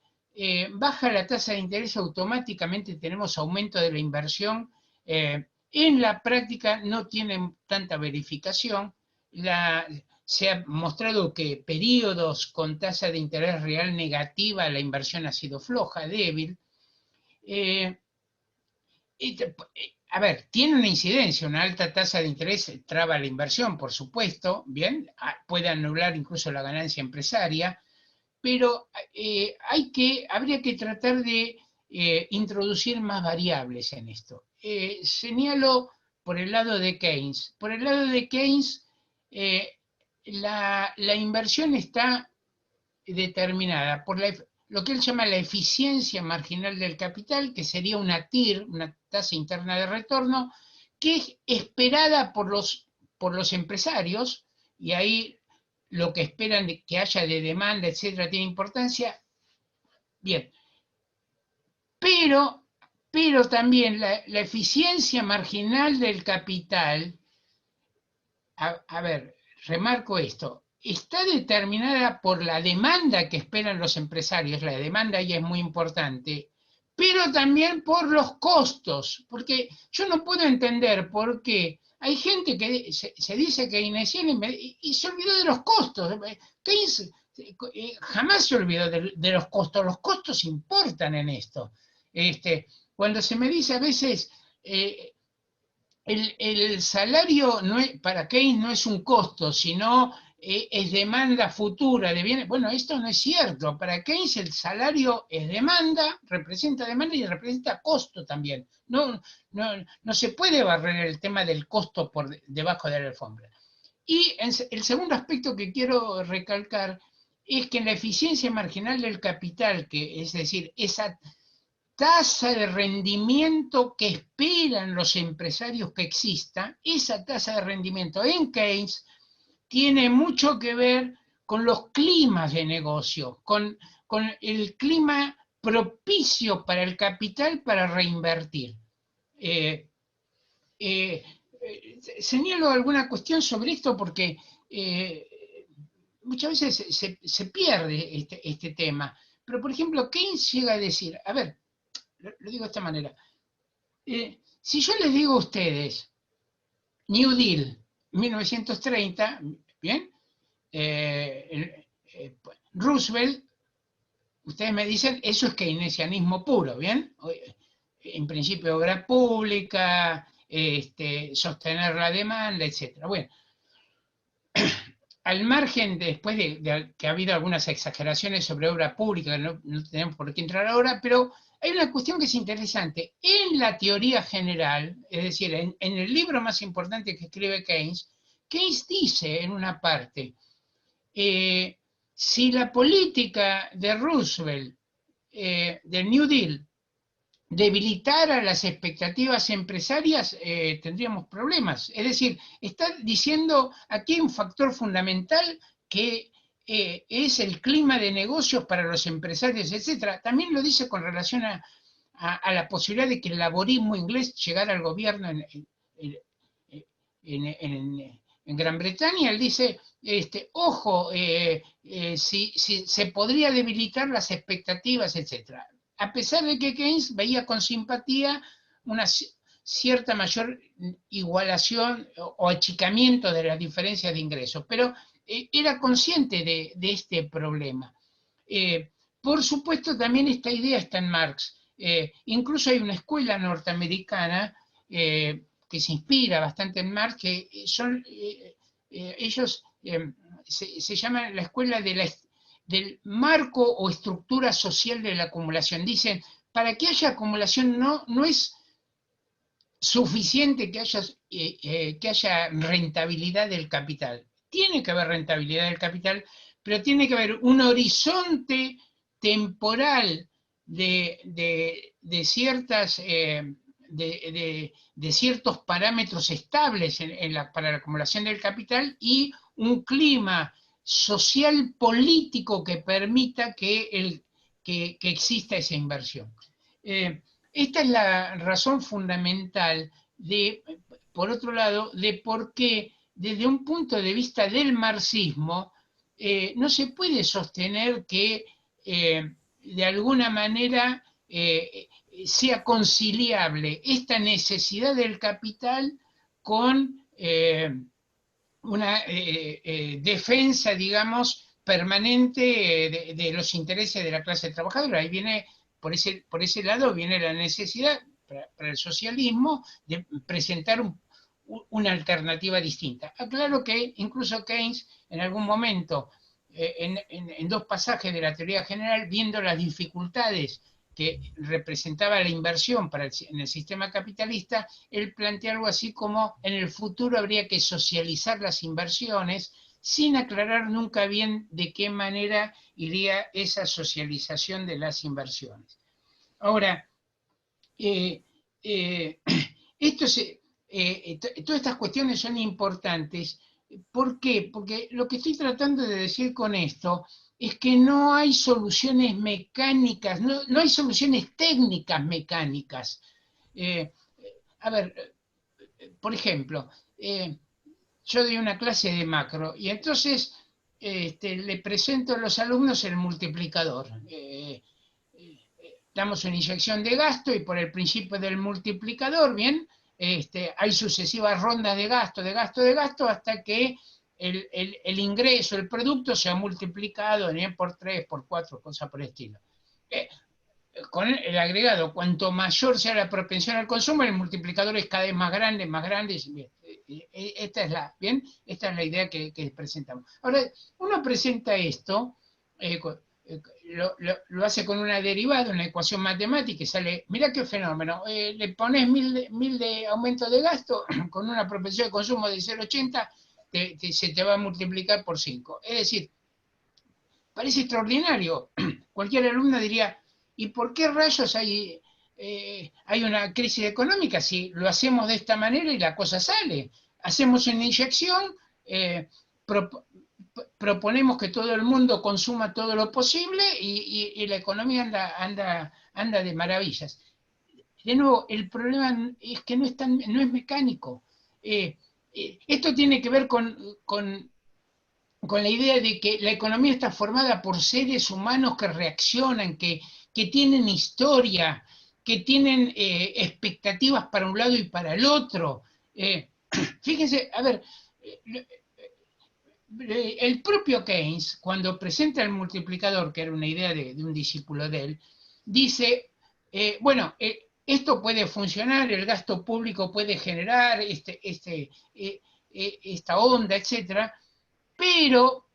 baja la tasa de interés, automáticamente tenemos aumento de la inversión, en la práctica no tiene tanta verificación. Se ha mostrado que periodos con tasa de interés real negativa, la inversión ha sido floja, débil. A ver, tiene una incidencia, una alta tasa de interés traba la inversión, por supuesto, bien, puede anular incluso la ganancia empresaria, pero habría que tratar de introducir más variables en esto. Señalo por el lado de Keynes. Por el lado de Keynes, la inversión está determinada por lo que él llama la eficiencia marginal del capital, que sería una TIR, una tasa interna de retorno, que es esperada por los empresarios, y ahí lo que esperan que haya de demanda, etcétera, tiene importancia. Bien. Pero también la eficiencia marginal del capital, a ver, remarco esto, está determinada por la demanda que esperan los empresarios, la demanda ya es muy importante, pero también por los costos, porque yo no puedo entender por qué hay gente que se dice keynesiana y se olvidó de los costos. Keynes jamás se olvidó de los costos importan en esto. Cuando se me dice a veces, el salario para Keynes no es un costo, sino es demanda futura de bienes. Bueno, esto no es cierto. Para Keynes el salario es demanda, representa demanda y representa costo también. No se puede barrer el tema del costo por debajo de la alfombra. Y el segundo aspecto que quiero recalcar es que en la eficiencia marginal del capital, que es decir, esa tasa de rendimiento que esperan los empresarios que exista, esa tasa de rendimiento en Keynes tiene mucho que ver con los climas de negocio, con el clima propicio para el capital para reinvertir. Señalo alguna cuestión sobre esto porque muchas veces se pierde este tema. Pero, por ejemplo, Keynes llega a decir, a ver, lo digo de esta manera, si yo les digo a ustedes, New Deal, 1930, ¿bien? Roosevelt, ustedes me dicen, eso es keynesianismo puro, ¿bien? En principio, obra pública, sostener la demanda, etc. Bueno, al margen, después de que ha habido algunas exageraciones sobre obra pública, no tenemos por qué entrar ahora, pero hay una cuestión que es interesante. En la teoría general, es decir, en el libro más importante que escribe Keynes, Keynes dice en una parte, si la política de Roosevelt, del New Deal, debilitara las expectativas empresarias, tendríamos problemas. Es decir, está diciendo aquí hay un factor fundamental que es el clima de negocios para los empresarios, etc. También lo dice con relación a la posibilidad de que el laborismo inglés llegara al gobierno en Gran Bretaña. Él dice, ojo, si se podría debilitar las expectativas, etc. A pesar de que Keynes veía con simpatía una cierta mayor igualación o achicamiento de las diferencias de ingresos, pero era consciente de este problema. Por supuesto, también esta idea está en Marx. Incluso hay una escuela norteamericana que se inspira bastante en Marx, que son, ellos se llaman la escuela del marco o estructura social de la acumulación. Dicen, para que haya acumulación no es suficiente que haya rentabilidad del capital. Tiene que haber rentabilidad del capital, pero tiene que haber un horizonte temporal de ciertas de ciertos parámetros estables para la acumulación del capital y un clima social político que permita que exista esa inversión. Esta es la razón fundamental por otro lado, de por qué desde un punto de vista del marxismo no se puede sostener que de alguna manera sea conciliable esta necesidad del capital con una defensa, digamos, permanente de los intereses de la clase trabajadora. Ahí viene, por ese lado, viene la necesidad para el socialismo de presentar una alternativa distinta. Aclaro que incluso Keynes, en algún momento, en dos pasajes de la teoría general, viendo las dificultades que representaba la inversión en el sistema capitalista, él plantea algo así como en el futuro habría que socializar las inversiones, sin aclarar nunca bien de qué manera iría esa socialización de las inversiones. Ahora, todas estas cuestiones son importantes. ¿Por qué? Porque lo que estoy tratando de decir con esto es que no hay soluciones mecánicas, no hay soluciones técnicas mecánicas. A ver, por ejemplo, yo doy una clase de macro y entonces le presento a los alumnos el multiplicador. Damos una inyección de gasto y por el principio del multiplicador, bien, hay sucesivas rondas de gasto, hasta que el ingreso, el producto se ha multiplicado por 3, por 4, cosas por el estilo. Con el agregado, cuanto mayor sea la propensión al consumo, el multiplicador es cada vez más grande. Bien. Esta es la idea que presentamos. Ahora, uno presenta esto, lo hace con una derivada, una ecuación matemática, y sale, mira qué fenómeno, le pones 1000 de aumento de gasto, con una propensión de consumo de 0,80, se te va a multiplicar por 5. Es decir, parece extraordinario. Cualquier alumno diría, ¿y por qué rayos hay una crisis económica si lo hacemos de esta manera y la cosa sale? Hacemos una inyección, proponemos que todo el mundo consuma todo lo posible y la economía anda de maravillas. De nuevo, el problema es que no es mecánico. Esto tiene que ver con la idea de que la economía está formada por seres humanos que reaccionan, que tienen historia, que tienen expectativas para un lado y para el otro. Fíjense, a ver, el propio Keynes, cuando presenta el multiplicador, que era una idea de un discípulo de él, dice, bueno, esto puede funcionar, el gasto público puede generar esta onda, etc. Pero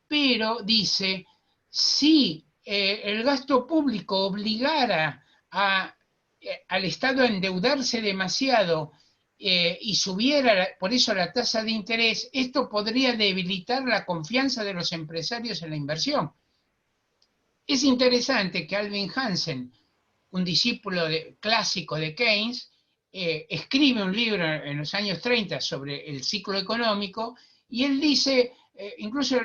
dice, si el gasto público obligara al Estado a endeudarse demasiado y subiera por eso la tasa de interés, esto podría debilitar la confianza de los empresarios en la inversión. Es interesante que Alvin Hansen, un discípulo clásico de Keynes, escribe un libro en los años 30 sobre el ciclo económico, y él dice, incluso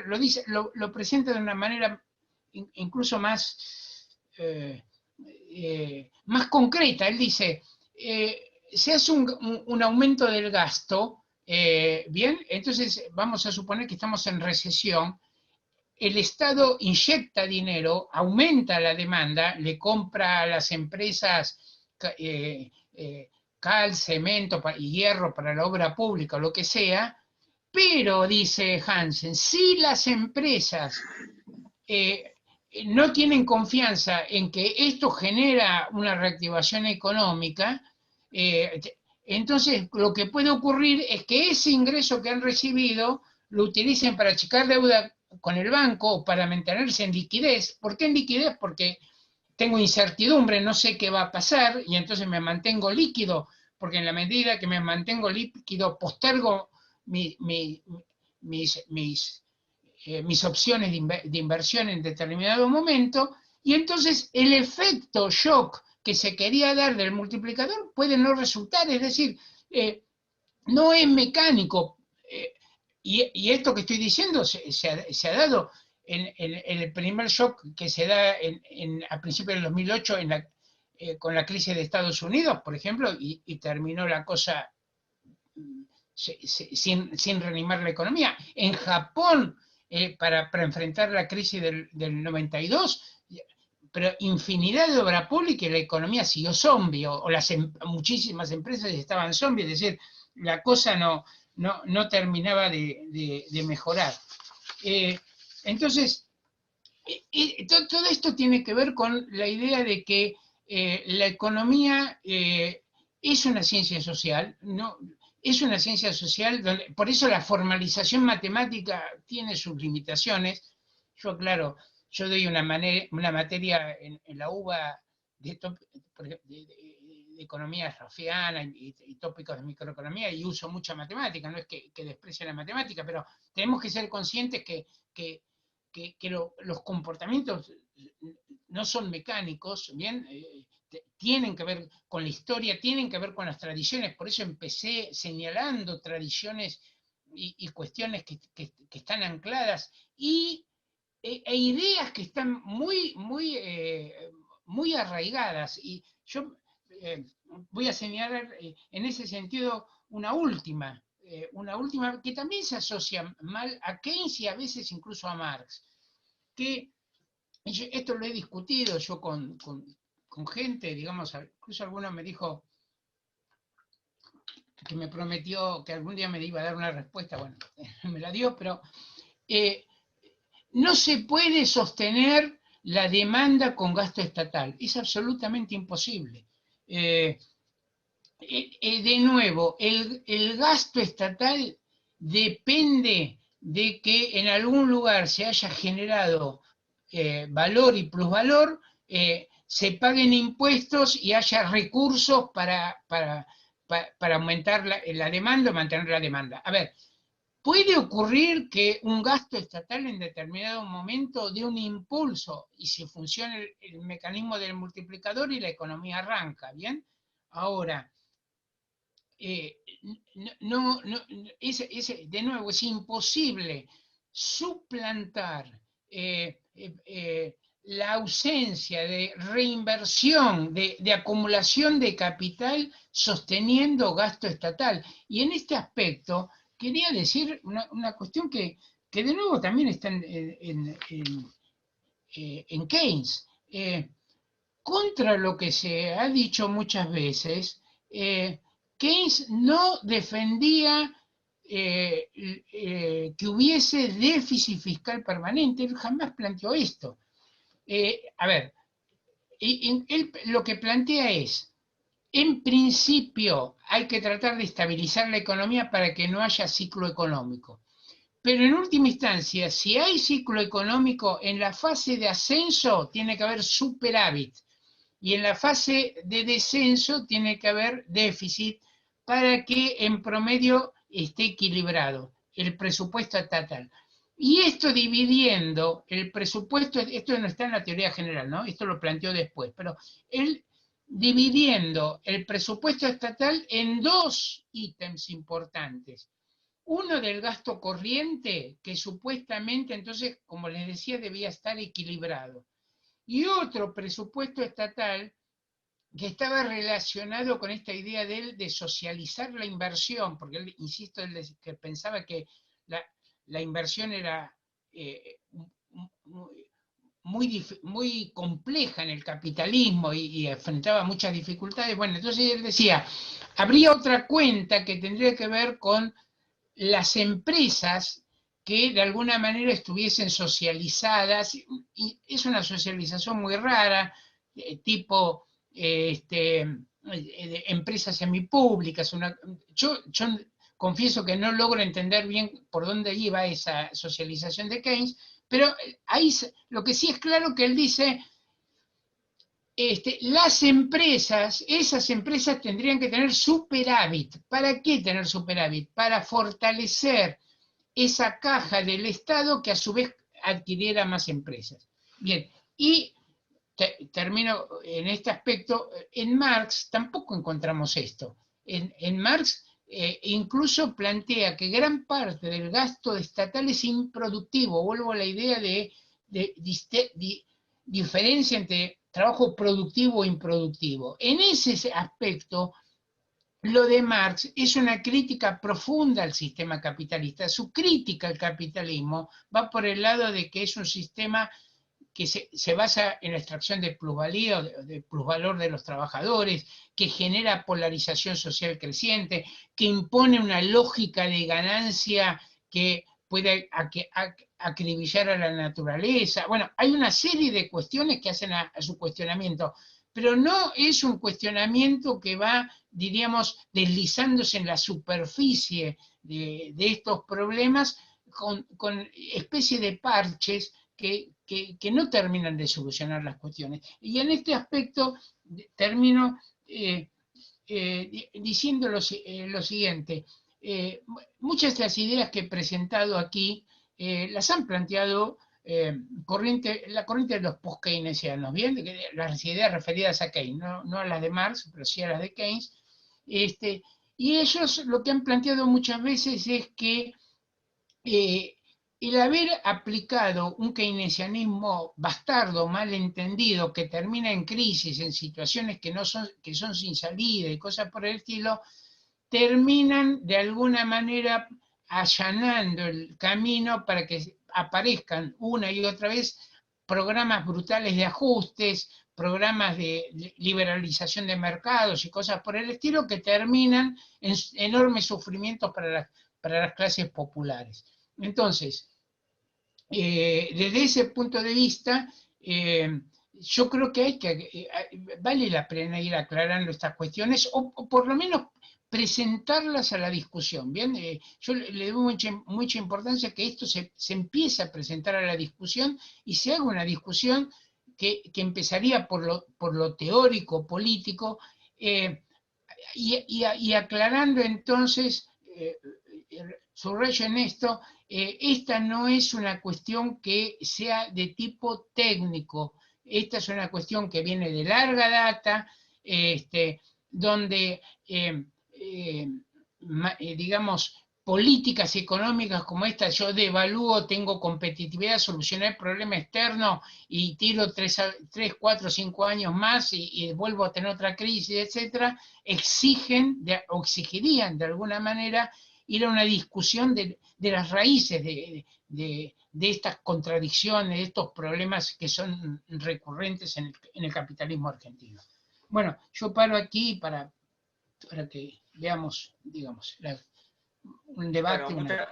lo presenta de una manera incluso más concreta. Él dice, se hace un aumento del gasto, bien, entonces vamos a suponer que estamos en recesión, el Estado inyecta dinero, aumenta la demanda, le compra a las empresas cal, cemento y hierro para la obra pública, o lo que sea, pero, dice Hansen, si las empresas no tienen confianza en que esto genera una reactivación económica, entonces lo que puede ocurrir es que ese ingreso que han recibido lo utilicen para achicar deuda con el banco o para mantenerse en liquidez. ¿Por qué en liquidez? Porque tengo incertidumbre, no sé qué va a pasar, y entonces me mantengo líquido, porque en la medida que me mantengo líquido postergo mis opciones de inversión en determinado momento, y entonces el efecto shock que se quería dar del multiplicador puede no resultar, es decir, no es mecánico. Y esto que estoy diciendo se ha dado en el primer shock que se da a principios del 2008 con la crisis de Estados Unidos, por ejemplo, y terminó la cosa sin reanimar la economía. En Japón, para enfrentar la crisis del 92, pero infinidad de obra pública y la economía siguió zombie, o muchísimas empresas estaban zombie, es decir, la cosa no terminaba de mejorar. Entonces, todo esto tiene que ver con la idea de que la economía es una ciencia social, ¿no? Es una ciencia social, por eso la formalización matemática tiene sus limitaciones. Yo, claro, yo doy una materia en la UBA de economía rafiana y tópicos de microeconomía, y uso mucha matemática, no es que desprecie la matemática, pero tenemos que ser conscientes que los comportamientos no son mecánicos, ¿bien? Tienen que ver con la historia, tienen que ver con las tradiciones, por eso empecé señalando tradiciones y cuestiones que están ancladas e ideas que están muy arraigadas. Y yo voy a señalar en ese sentido una última que también se asocia mal a Keynes y a veces incluso a Marx, que esto lo he discutido yo con gente, digamos, incluso alguno me dijo que me prometió que algún día me iba a dar una respuesta, bueno, me la dio, pero no se puede sostener la demanda con gasto estatal, es absolutamente imposible. De nuevo, el gasto estatal depende de que en algún lugar se haya generado valor y plusvalor, se paguen impuestos y haya recursos para aumentar la demanda o mantener la demanda. A ver, puede ocurrir que un gasto estatal en determinado momento dé un impulso y se funciona el mecanismo del multiplicador y la economía arranca, ¿bien? Ahora, de nuevo, es imposible suplantar la ausencia de reinversión, de acumulación de capital sosteniendo gasto estatal. Y en este aspecto, quería decir una cuestión que de nuevo también está en Keynes. Contra lo que se ha dicho muchas veces, Keynes no defendía que hubiese déficit fiscal permanente, él jamás planteó esto. A ver, él lo que plantea es, en principio hay que tratar de estabilizar la economía para que no haya ciclo económico. Pero en última instancia, si hay ciclo económico, en la fase de ascenso tiene que haber superávit. Y en la fase de descenso tiene que haber déficit para que en promedio esté equilibrado el presupuesto estatal. Y esto dividiendo el presupuesto, esto no está en la teoría general, ¿no? Esto lo planteó después, pero él dividiendo el presupuesto estatal en dos ítems importantes. Uno del gasto corriente, que supuestamente entonces, como les decía, debía estar equilibrado. Y otro presupuesto estatal que estaba relacionado con esta idea de él de socializar la inversión, porque él, insisto, él que pensaba que la inversión era muy compleja en el capitalismo y enfrentaba muchas dificultades. Bueno, entonces él decía, habría otra cuenta que tendría que ver con las empresas que de alguna manera estuviesen socializadas, y es una socialización muy rara, tipo empresas semipúblicas. Yo confieso que no logro entender bien por dónde iba esa socialización de Keynes, pero ahí lo que sí es claro que él dice, las empresas, esas empresas tendrían que tener superávit. ¿Para qué tener superávit? Para fortalecer esa caja del Estado que a su vez adquiriera más empresas. Bien, y termino en este aspecto, en Marx tampoco encontramos esto. En Marx incluso plantea que gran parte del gasto estatal es improductivo. Vuelvo a la idea de diferencia entre trabajo productivo e improductivo. En ese aspecto, lo de Marx es una crítica profunda al sistema capitalista. Su crítica al capitalismo va por el lado de que es un sistema que se basa en la extracción de plusvalía, de plusvalor de los trabajadores, que genera polarización social creciente, que impone una lógica de ganancia que puede acribillar a la naturaleza. Bueno, hay una serie de cuestiones que hacen a su cuestionamiento, pero no es un cuestionamiento que va, diríamos, deslizándose en la superficie de estos problemas con especie de parches que no terminan de solucionar las cuestiones. Y en este aspecto termino diciendo lo siguiente. Muchas de las ideas que he presentado aquí las han planteado la corriente de los post-keynesianos, ¿bien? Las ideas referidas a Keynes, no a las de Marx, pero sí a las de Keynes. Y ellos lo que han planteado muchas veces es que el haber aplicado un keynesianismo bastardo, mal entendido, que termina en crisis, en situaciones que son sin salida y cosas por el estilo, terminan de alguna manera allanando el camino para que aparezcan una y otra vez programas brutales de ajustes, programas de liberalización de mercados y cosas por el estilo que terminan en enormes sufrimientos para las clases populares. Entonces, desde ese punto de vista, yo creo que vale la pena ir aclarando estas cuestiones, o por lo menos presentarlas a la discusión. Bien, yo le doy mucha importancia que esto se empiece a presentar a la discusión y se haga una discusión que empezaría por lo teórico, político, y aclarando entonces, subrayo en esto, esta no es una cuestión que sea de tipo técnico, esta es una cuestión que viene de larga data, donde, digamos, políticas económicas como esta, yo devalúo, tengo competitividad, solucioné el problema externo y tiro 3, 4, 5 años más y vuelvo a tener otra crisis, etcétera, exigirían de alguna manera ir a una discusión de las raíces de estas contradicciones, de estos problemas que son recurrentes en el capitalismo argentino. Bueno, yo paro aquí para que veamos, digamos, un debate. Bueno,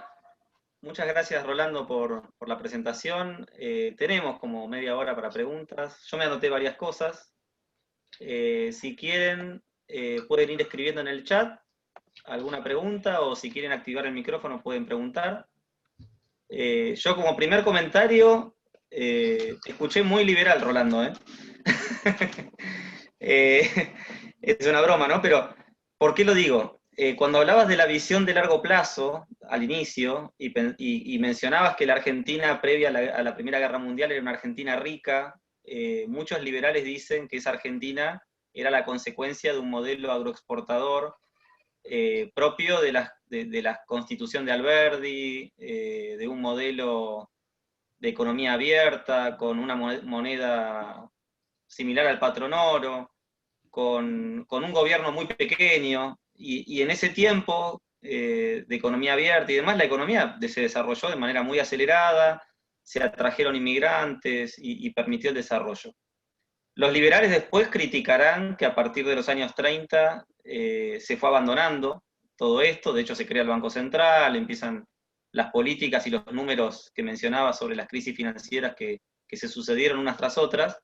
muchas gracias, Rolando, por la presentación. Tenemos como media hora para preguntas. Yo me anoté varias cosas. Si quieren, pueden ir escribiendo en el chat alguna pregunta, o si quieren activar el micrófono pueden preguntar. Yo como primer comentario, te escuché muy liberal, Rolando, es una broma, ¿no? Pero, ¿por qué lo digo? Cuando hablabas de la visión de largo plazo, al inicio, y mencionabas que la Argentina previa a la Primera Guerra Mundial era una Argentina rica, muchos liberales dicen que esa Argentina era la consecuencia de un modelo agroexportador propio de la Constitución de Alberdi, de un modelo de economía abierta, con una moneda similar al patronoro, con un gobierno muy pequeño, y en ese tiempo de economía abierta y demás, la economía se desarrolló de manera muy acelerada, se atrajeron inmigrantes y permitió el desarrollo. Los liberales después criticarán que a partir de los años 30 se fue abandonando todo esto, de hecho se crea el Banco Central, empiezan las políticas y los números que mencionaba sobre las crisis financieras que se sucedieron unas tras otras,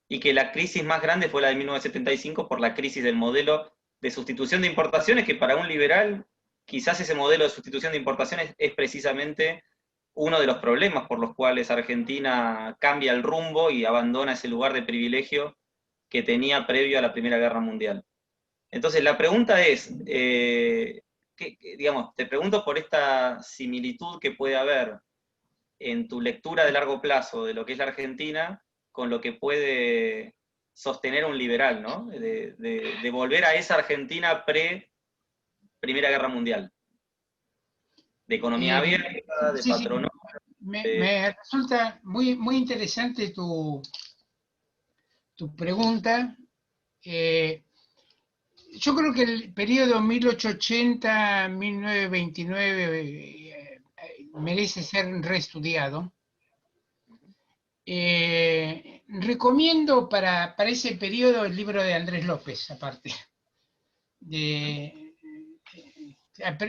y que la crisis más grande fue la de 1975 por la crisis del modelo de sustitución de importaciones, que para un liberal quizás ese modelo de sustitución de importaciones es precisamente uno de los problemas por los cuales Argentina cambia el rumbo y abandona ese lugar de privilegio que tenía previo a la Primera Guerra Mundial. Entonces la pregunta es, digamos, te pregunto por esta similitud que puede haber en tu lectura de largo plazo de lo que es la Argentina con lo que puede sostener un liberal, ¿no? De volver a esa Argentina pre-Primera Guerra Mundial. De economía abierta, de sí, patrono. Me resulta muy, muy interesante tu pregunta. Yo creo que el periodo 1880-1929 merece ser reestudiado. Recomiendo para ese periodo el libro de Andrés López, aparte.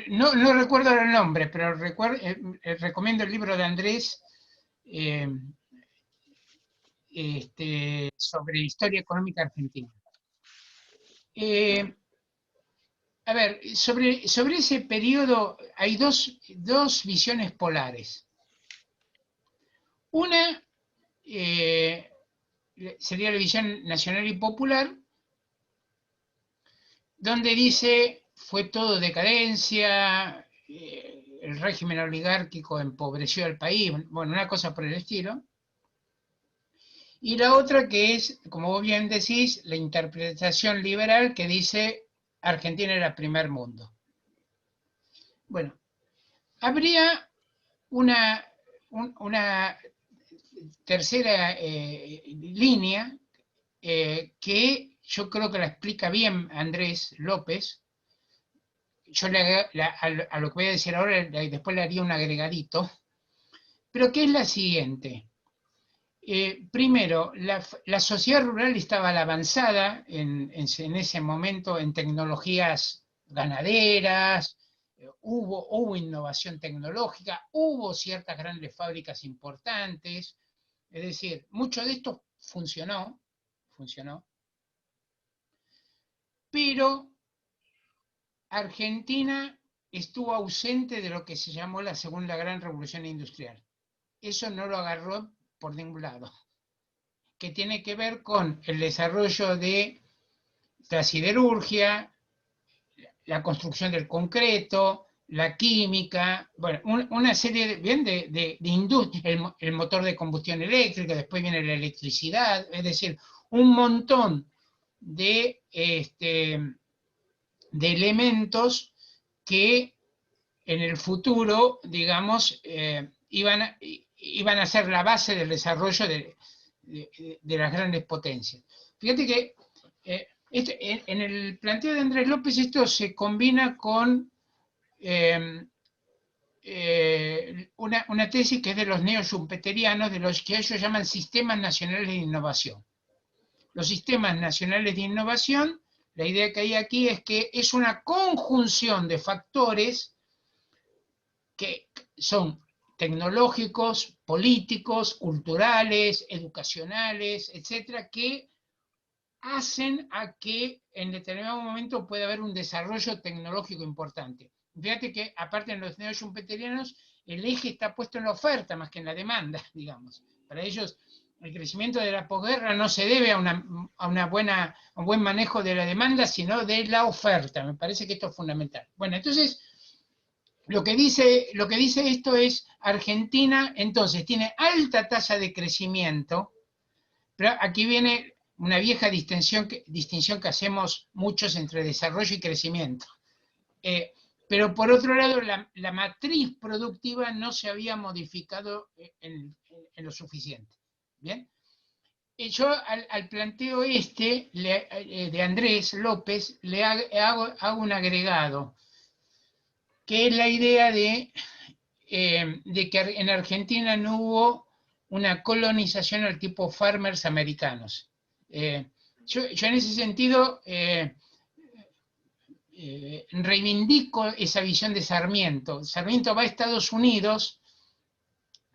No recuerdo el nombre, pero recomiendo el libro de Andrés sobre historia económica argentina. A ver, sobre ese periodo hay dos visiones polares. Una sería la visión nacional y popular, donde dice fue todo decadencia, el régimen oligárquico empobreció al país, bueno, una cosa por el estilo. Y la otra que es, como vos bien decís, la interpretación liberal que dice Argentina era primer mundo. Bueno, habría una tercera línea que yo creo que la explica bien Andrés López. Yo a lo que voy a decir ahora después le haría un agregadito, pero que es la siguiente. Primero, la sociedad rural estaba a la avanzada en ese momento en tecnologías ganaderas, hubo innovación tecnológica, hubo ciertas grandes fábricas importantes, es decir, mucho de esto funcionó, pero Argentina estuvo ausente de lo que se llamó la Segunda Gran Revolución Industrial. Eso no lo agarró por ningún lado, que tiene que ver con el desarrollo de la siderurgia, la construcción del concreto, la química, bueno, una serie de industria, el motor de combustión eléctrica, después viene la electricidad, es decir, un montón de elementos que en el futuro, digamos, iban a ser la base del desarrollo de las grandes potencias. Fíjate que en el planteo de Andrés López esto se combina con una tesis que es de los neo-schumpeterianos, de los que ellos llaman sistemas nacionales de innovación. Los sistemas nacionales de innovación, la idea que hay aquí es que es una conjunción de factores que son tecnológicos, políticos, culturales, educacionales, etcétera, que hacen a que en determinado momento pueda haber un desarrollo tecnológico importante. Fíjate que, aparte en los neo-schumpeterianos, el eje está puesto en la oferta más que en la demanda, digamos. Para ellos, el crecimiento de la posguerra no se debe a un buen manejo de la demanda, sino de la oferta. Me parece que esto es fundamental. Bueno, entonces, lo que dice esto es, Argentina, entonces, tiene alta tasa de crecimiento, pero aquí viene una vieja distinción que hacemos muchos entre desarrollo y crecimiento. Pero por otro lado, la matriz productiva no se había modificado en lo suficiente. ¿Bien? Yo al planteo de Andrés López le hago un agregado, que es la idea de que en Argentina no hubo una colonización al tipo farmers americanos. Yo en ese sentido reivindico esa visión de Sarmiento. Sarmiento va a Estados Unidos,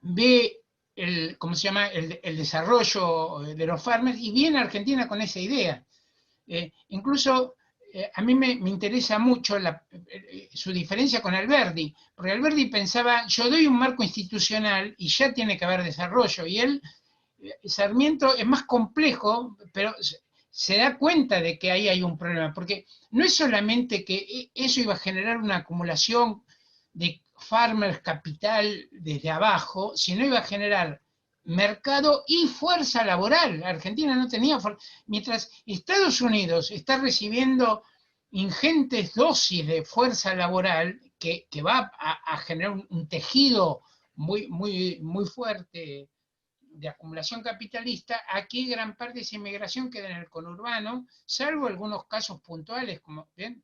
ve el desarrollo de los farmers y viene a Argentina con esa idea. Incluso a mí me interesa mucho su diferencia con Alberdi, porque Alberdi pensaba, yo doy un marco institucional y ya tiene que haber desarrollo, y Sarmiento es más complejo, pero se da cuenta de que ahí hay un problema, porque no es solamente que eso iba a generar una acumulación de farmers capital desde abajo, sino iba a generar mercado y fuerza laboral. Argentina no tenía mientras Estados Unidos está recibiendo ingentes dosis de fuerza laboral que va a generar un tejido muy fuerte de acumulación capitalista, aquí gran parte de esa inmigración queda en el conurbano, salvo algunos casos puntuales, como, ¿bien?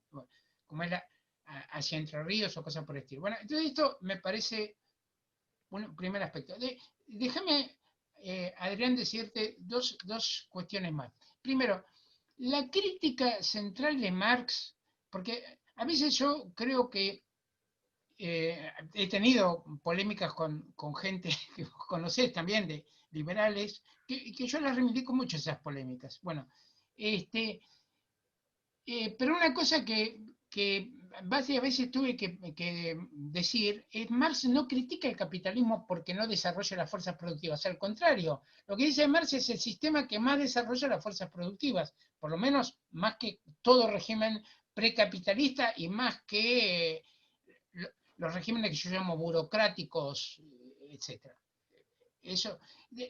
Como es hacia Entre Ríos o cosas por el estilo. Bueno, entonces esto me parece un primer aspecto. Déjame, Adrián, decirte dos cuestiones más. Primero, la crítica central de Marx, porque a veces yo creo que he tenido polémicas con gente que vos conocés también, de liberales, que yo las reivindico mucho esas polémicas. Bueno, pero una cosa que a veces tuve que decir es: Marx no critica el capitalismo porque no desarrolla las fuerzas productivas, al contrario, lo que dice Marx es el sistema que más desarrolla las fuerzas productivas, por lo menos más que todo régimen precapitalista y más que los regímenes que yo llamo burocráticos, etc. Eso,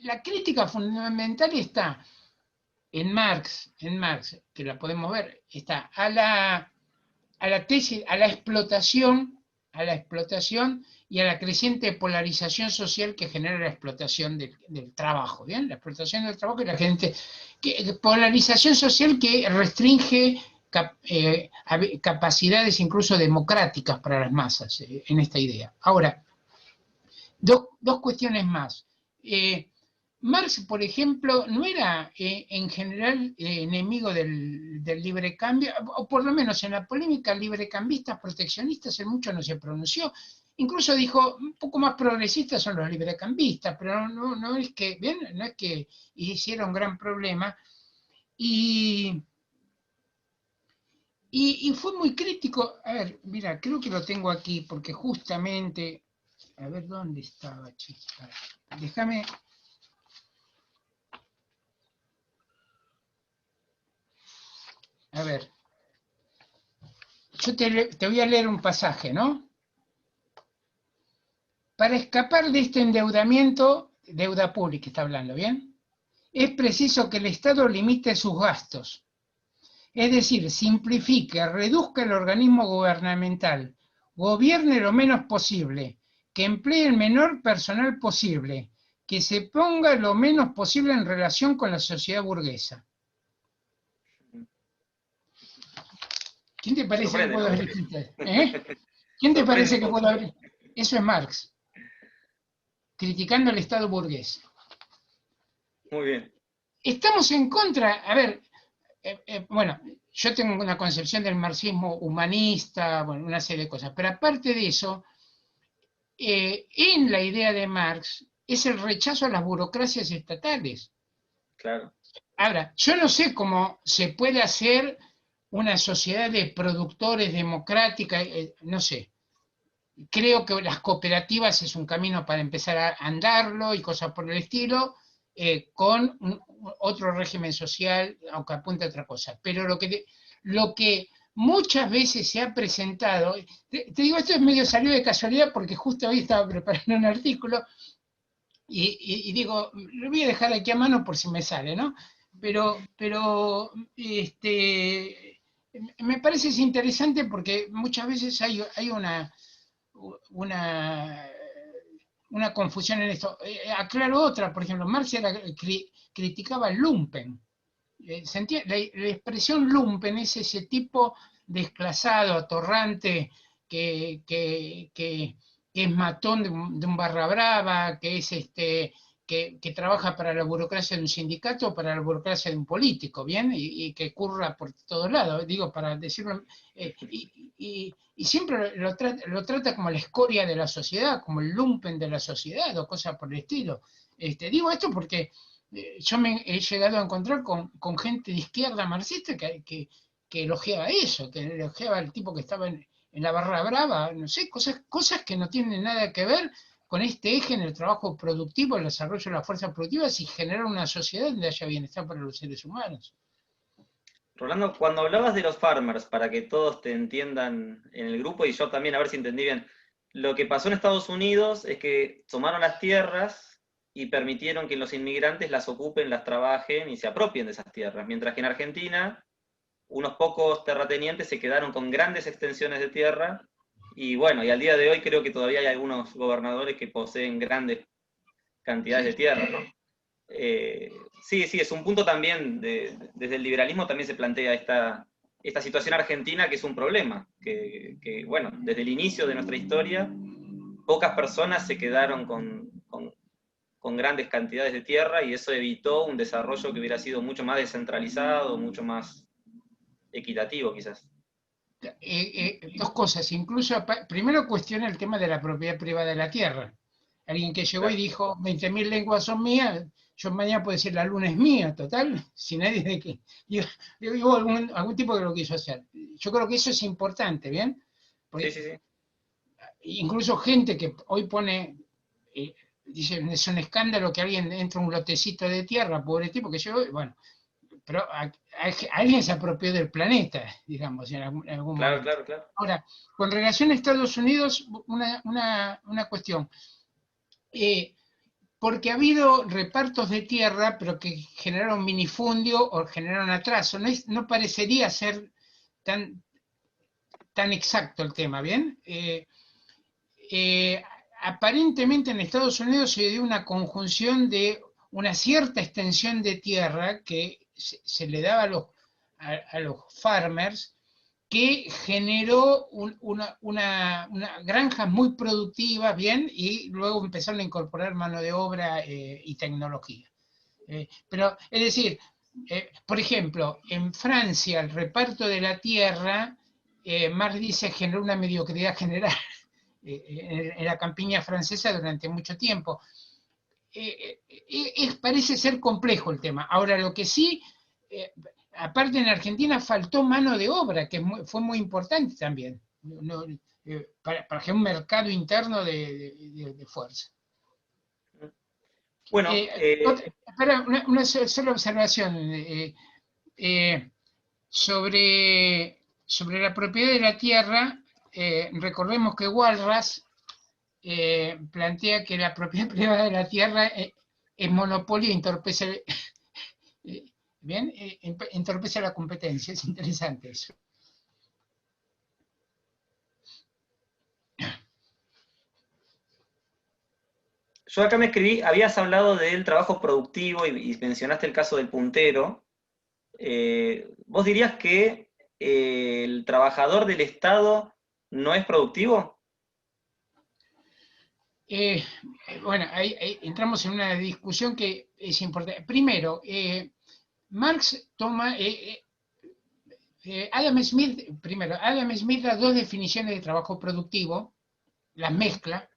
la crítica fundamental está en Marx, que la podemos ver, está a la tesis, a la explotación y a la creciente polarización social que genera la explotación del trabajo, ¿bien? La explotación del trabajo y la gente, polarización social que restringe capacidades incluso democráticas para las masas en esta idea. Ahora, dos cuestiones más. Marx, por ejemplo, no era en general enemigo del libre cambio, o por lo menos en la polémica librecambistas proteccionistas en mucho no se pronunció. Incluso dijo, un poco más progresistas son los librecambistas, pero no es que, ¿bien? No es que hiciera un gran problema. Y fue muy crítico. A ver, mira, creo que lo tengo aquí, porque justamente, a ver dónde estaba, chica. Déjame. A ver, yo te voy a leer un pasaje, ¿no? Para escapar de este endeudamiento, deuda pública está hablando, ¿bien? Es preciso que el Estado limite sus gastos, es decir, simplifique, reduzca el organismo gubernamental, gobierne lo menos posible, que emplee el menor personal posible, que se ponga lo menos posible en relación con la sociedad burguesa. ¿Quién te parece que puedo haber escrito? ¿Quién te parece que puedo haber? Eso es Marx, criticando el Estado burgués. Muy bien. Estamos en contra, a ver, bueno, yo tengo una concepción del marxismo humanista, bueno, una serie de cosas, pero aparte de eso, en la idea de Marx es el rechazo a las burocracias estatales. Claro. Ahora, yo no sé cómo se puede hacer una sociedad de productores democrática, no sé. Creo que las cooperativas es un camino para empezar a andarlo y cosas por el estilo, con otro régimen social, aunque apunte a otra cosa. Pero lo que muchas veces se ha presentado, te digo, esto es medio salió de casualidad porque justo hoy estaba preparando un artículo y digo, lo voy a dejar aquí a mano por si me sale, ¿no? Pero me parece interesante porque muchas veces hay una confusión en esto. Aclaro otra, por ejemplo, Marx criticaba el lumpen. La expresión lumpen es ese tipo desclasado, atorrante, que es matón de un barra brava, que es que trabaja para la burocracia de un sindicato o para la burocracia de un político, ¿bien? Y que curra por todos lados, digo, para decirlo, y siempre lo trata como la escoria de la sociedad, como el lumpen de la sociedad o cosas por el estilo. Digo esto porque yo me he llegado a encontrar con gente de izquierda marxista que elogiaba eso, que elogiaba al tipo que estaba en la barra brava, no sé, cosas que no tienen nada que ver con este eje en el trabajo productivo, el desarrollo de las fuerzas productivas y generar una sociedad donde haya bienestar para los seres humanos. Rolando, cuando hablabas de los farmers, para que todos te entiendan en el grupo y yo también a ver si entendí bien, lo que pasó en Estados Unidos es que tomaron las tierras y permitieron que los inmigrantes las ocupen, las trabajen y se apropien de esas tierras, mientras que en Argentina unos pocos terratenientes se quedaron con grandes extensiones de tierra, y bueno, y al día de hoy creo que todavía hay algunos gobernadores que poseen grandes cantidades de tierra, ¿no? Sí, es un punto también, desde el liberalismo también se plantea esta situación argentina, que es un problema, que, bueno, desde el inicio de nuestra historia, pocas personas se quedaron con grandes cantidades de tierra, y eso evitó un desarrollo que hubiera sido mucho más descentralizado, mucho más equitativo quizás. Dos cosas, incluso primero cuestiona el tema de la propiedad privada de la tierra. Alguien que llegó y dijo 20.000 lenguas son mías, yo mañana puedo decir la luna es mía, total, si nadie de que hubo algún tipo que lo quiso hacer. Yo creo que eso es importante, ¿bien? Porque Sí. incluso gente que hoy pone, dice, es un escándalo que alguien entre un lotecito de tierra, pobre tipo que llegó, bueno, pero alguien se apropió del planeta, digamos, en algún Claro, momento. claro. Ahora, con relación a Estados Unidos, una cuestión. Porque ha habido repartos de tierra, pero que generaron minifundio o generaron atraso. No parecería ser tan, tan exacto el tema, ¿bien? Aparentemente en Estados Unidos se dio una conjunción de una cierta extensión de tierra que se le daba a los farmers, que generó una granjas muy productivas, bien, y luego empezaron a incorporar mano de obra y tecnología. Pero, es decir, por ejemplo, en Francia el reparto de la tierra, Marx dice, generó una mediocridad general en la campiña francesa durante mucho tiempo. Parece ser complejo el tema. Ahora, lo que sí, aparte en Argentina faltó mano de obra, que fue muy importante también, para que un mercado interno de fuerza. Bueno, Espera, una sola observación sobre la propiedad de la tierra. Recordemos que Walras plantea que la propiedad privada de la tierra es monopolio e entorpece, bien, entorpece la competencia. Es interesante eso. yo acá me escribí, habías hablado del trabajo productivo y mencionaste el caso del puntero. ¿Vos dirías que el trabajador del Estado no es productivo? Bueno, ahí entramos en una discusión que es importante. Primero, Marx toma, Adam Smith da dos definiciones de trabajo productivo, las mezcla.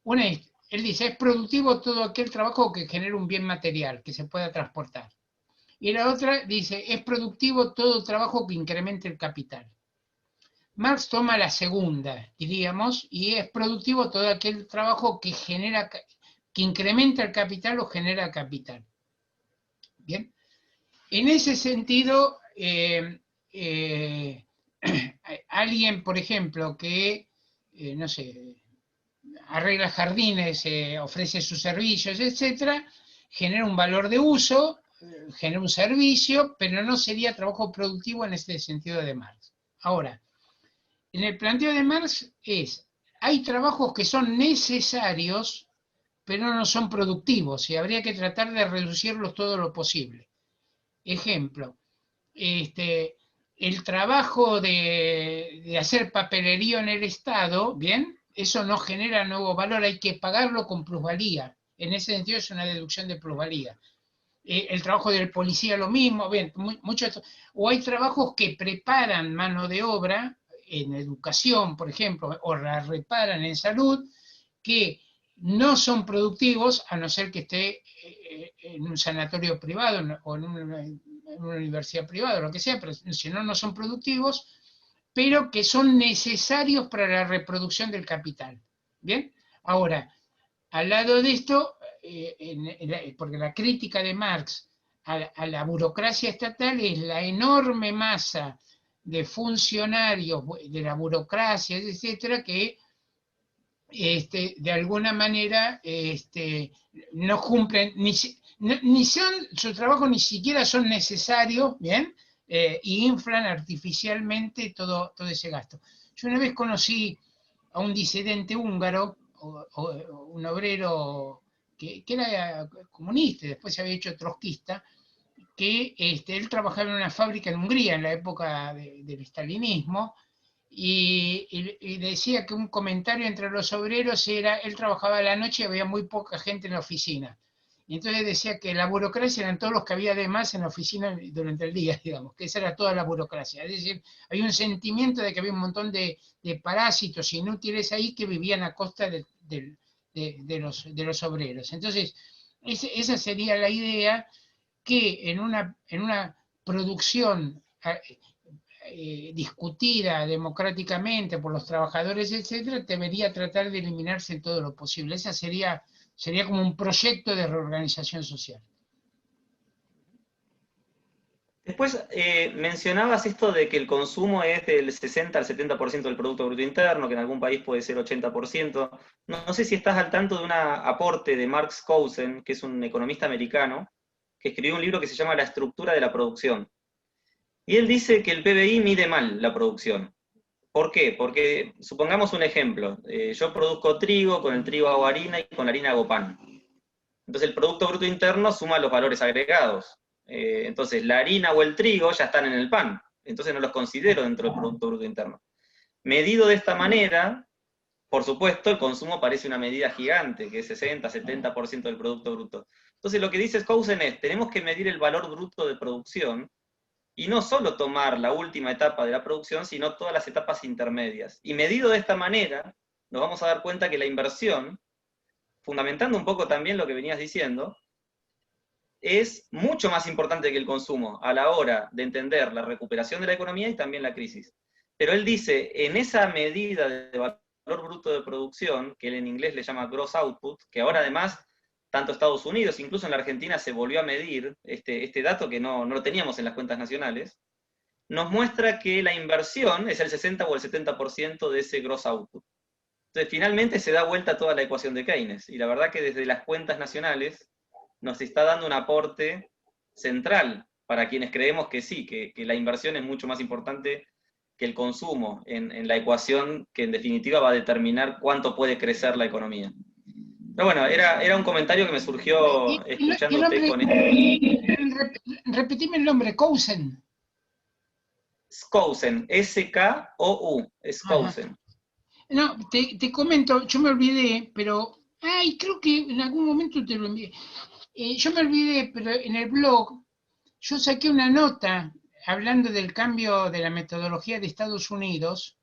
Una es, él dice, es productivo todo aquel trabajo que genera un bien material, que se pueda transportar. Y la otra dice, es productivo todo trabajo que incremente el capital. Marx toma la segunda, diríamos, y es productivo todo aquel trabajo que incrementa el capital o genera capital. Bien. En ese sentido, alguien, por ejemplo, que, no sé, arregla jardines, ofrece sus servicios, etcétera, genera un valor de uso, genera un servicio, pero no sería trabajo productivo en este sentido de Marx. Ahora, en el planteo de Marx hay trabajos que son necesarios, pero no son productivos, y habría que tratar de reducirlos todo lo posible. Ejemplo, el trabajo de hacer papelería en el Estado, ¿bien? Eso no genera nuevo valor, hay que pagarlo con plusvalía. En ese sentido es una deducción de plusvalía. El trabajo del policía lo mismo, bien, o hay trabajos que preparan mano de obra en educación, por ejemplo, o la reparan en salud, que no son productivos a no ser que esté en un sanatorio privado o en una universidad privada, o lo que sea, pero si no, no son productivos, pero que son necesarios para la reproducción del capital. ¿Bien? Ahora, al lado de esto, porque la crítica de Marx a la burocracia estatal es la enorme masa de funcionarios de la burocracia, etcétera, que de alguna manera no cumplen, su trabajo ni siquiera son necesarios, ¿bien? Y inflan artificialmente todo ese gasto. Yo una vez conocí a un disidente húngaro, o un obrero que era comunista y después se había hecho trotskista, que él trabajaba en una fábrica en Hungría en la época del estalinismo, y decía que un comentario entre los obreros era, él trabajaba a la noche y había muy poca gente en la oficina. Y entonces decía que la burocracia eran todos los que había de más en la oficina durante el día, digamos, que esa era toda la burocracia. Es decir, había un sentimiento de que había un montón de parásitos inútiles ahí que vivían a costa de los obreros. Entonces, esa sería la idea, que en una producción discutida democráticamente por los trabajadores, etcétera, debería tratar de eliminarse en todo lo posible. Esa sería como un proyecto de reorganización social. Después mencionabas esto de que el consumo es del 60 al 70% del Producto Bruto Interno, que en algún país puede ser 80%. No sé si estás al tanto de un aporte de Mark Skousen, que es un economista americano, que escribió un libro que se llama La estructura de la producción. Y él dice que el PBI mide mal la producción. ¿Por qué? Porque, supongamos un ejemplo, yo produzco trigo, con el trigo hago harina y con la harina hago pan. Entonces el Producto Bruto Interno suma los valores agregados. Entonces la harina o el trigo ya están en el pan, entonces no los considero dentro del Producto Bruto Interno. Medido de esta manera, por supuesto, el consumo parece una medida gigante, que es 60, 70% del Producto Bruto. Entonces lo que dice Skousen es, tenemos que medir el valor bruto de producción, y no solo tomar la última etapa de la producción, sino todas las etapas intermedias. Y medido de esta manera, nos vamos a dar cuenta que la inversión, fundamentando un poco también lo que venías diciendo, es mucho más importante que el consumo a la hora de entender la recuperación de la economía y también la crisis. Pero él dice, en esa medida de valor bruto de producción, que él en inglés le llama gross output, que ahora además, tanto Estados Unidos, incluso en la Argentina se volvió a medir este dato que no lo teníamos en las cuentas nacionales, nos muestra que la inversión es el 60 o el 70% de ese gross output. Entonces, finalmente se da vuelta toda la ecuación de Keynes, y la verdad que desde las cuentas nacionales nos está dando un aporte central para quienes creemos que sí, que la inversión es mucho más importante que el consumo en la ecuación que en definitiva va a determinar cuánto puede crecer la economía. Pero bueno, era un comentario que me surgió escuchándote con esto. Repetime el nombre, Cousen. Skousen, S-K-O-U, Skousen. No, te comento, yo me olvidé, pero, creo que en algún momento te lo envié. Yo me olvidé, pero en el blog yo saqué una nota hablando del cambio de la metodología de Estados Unidos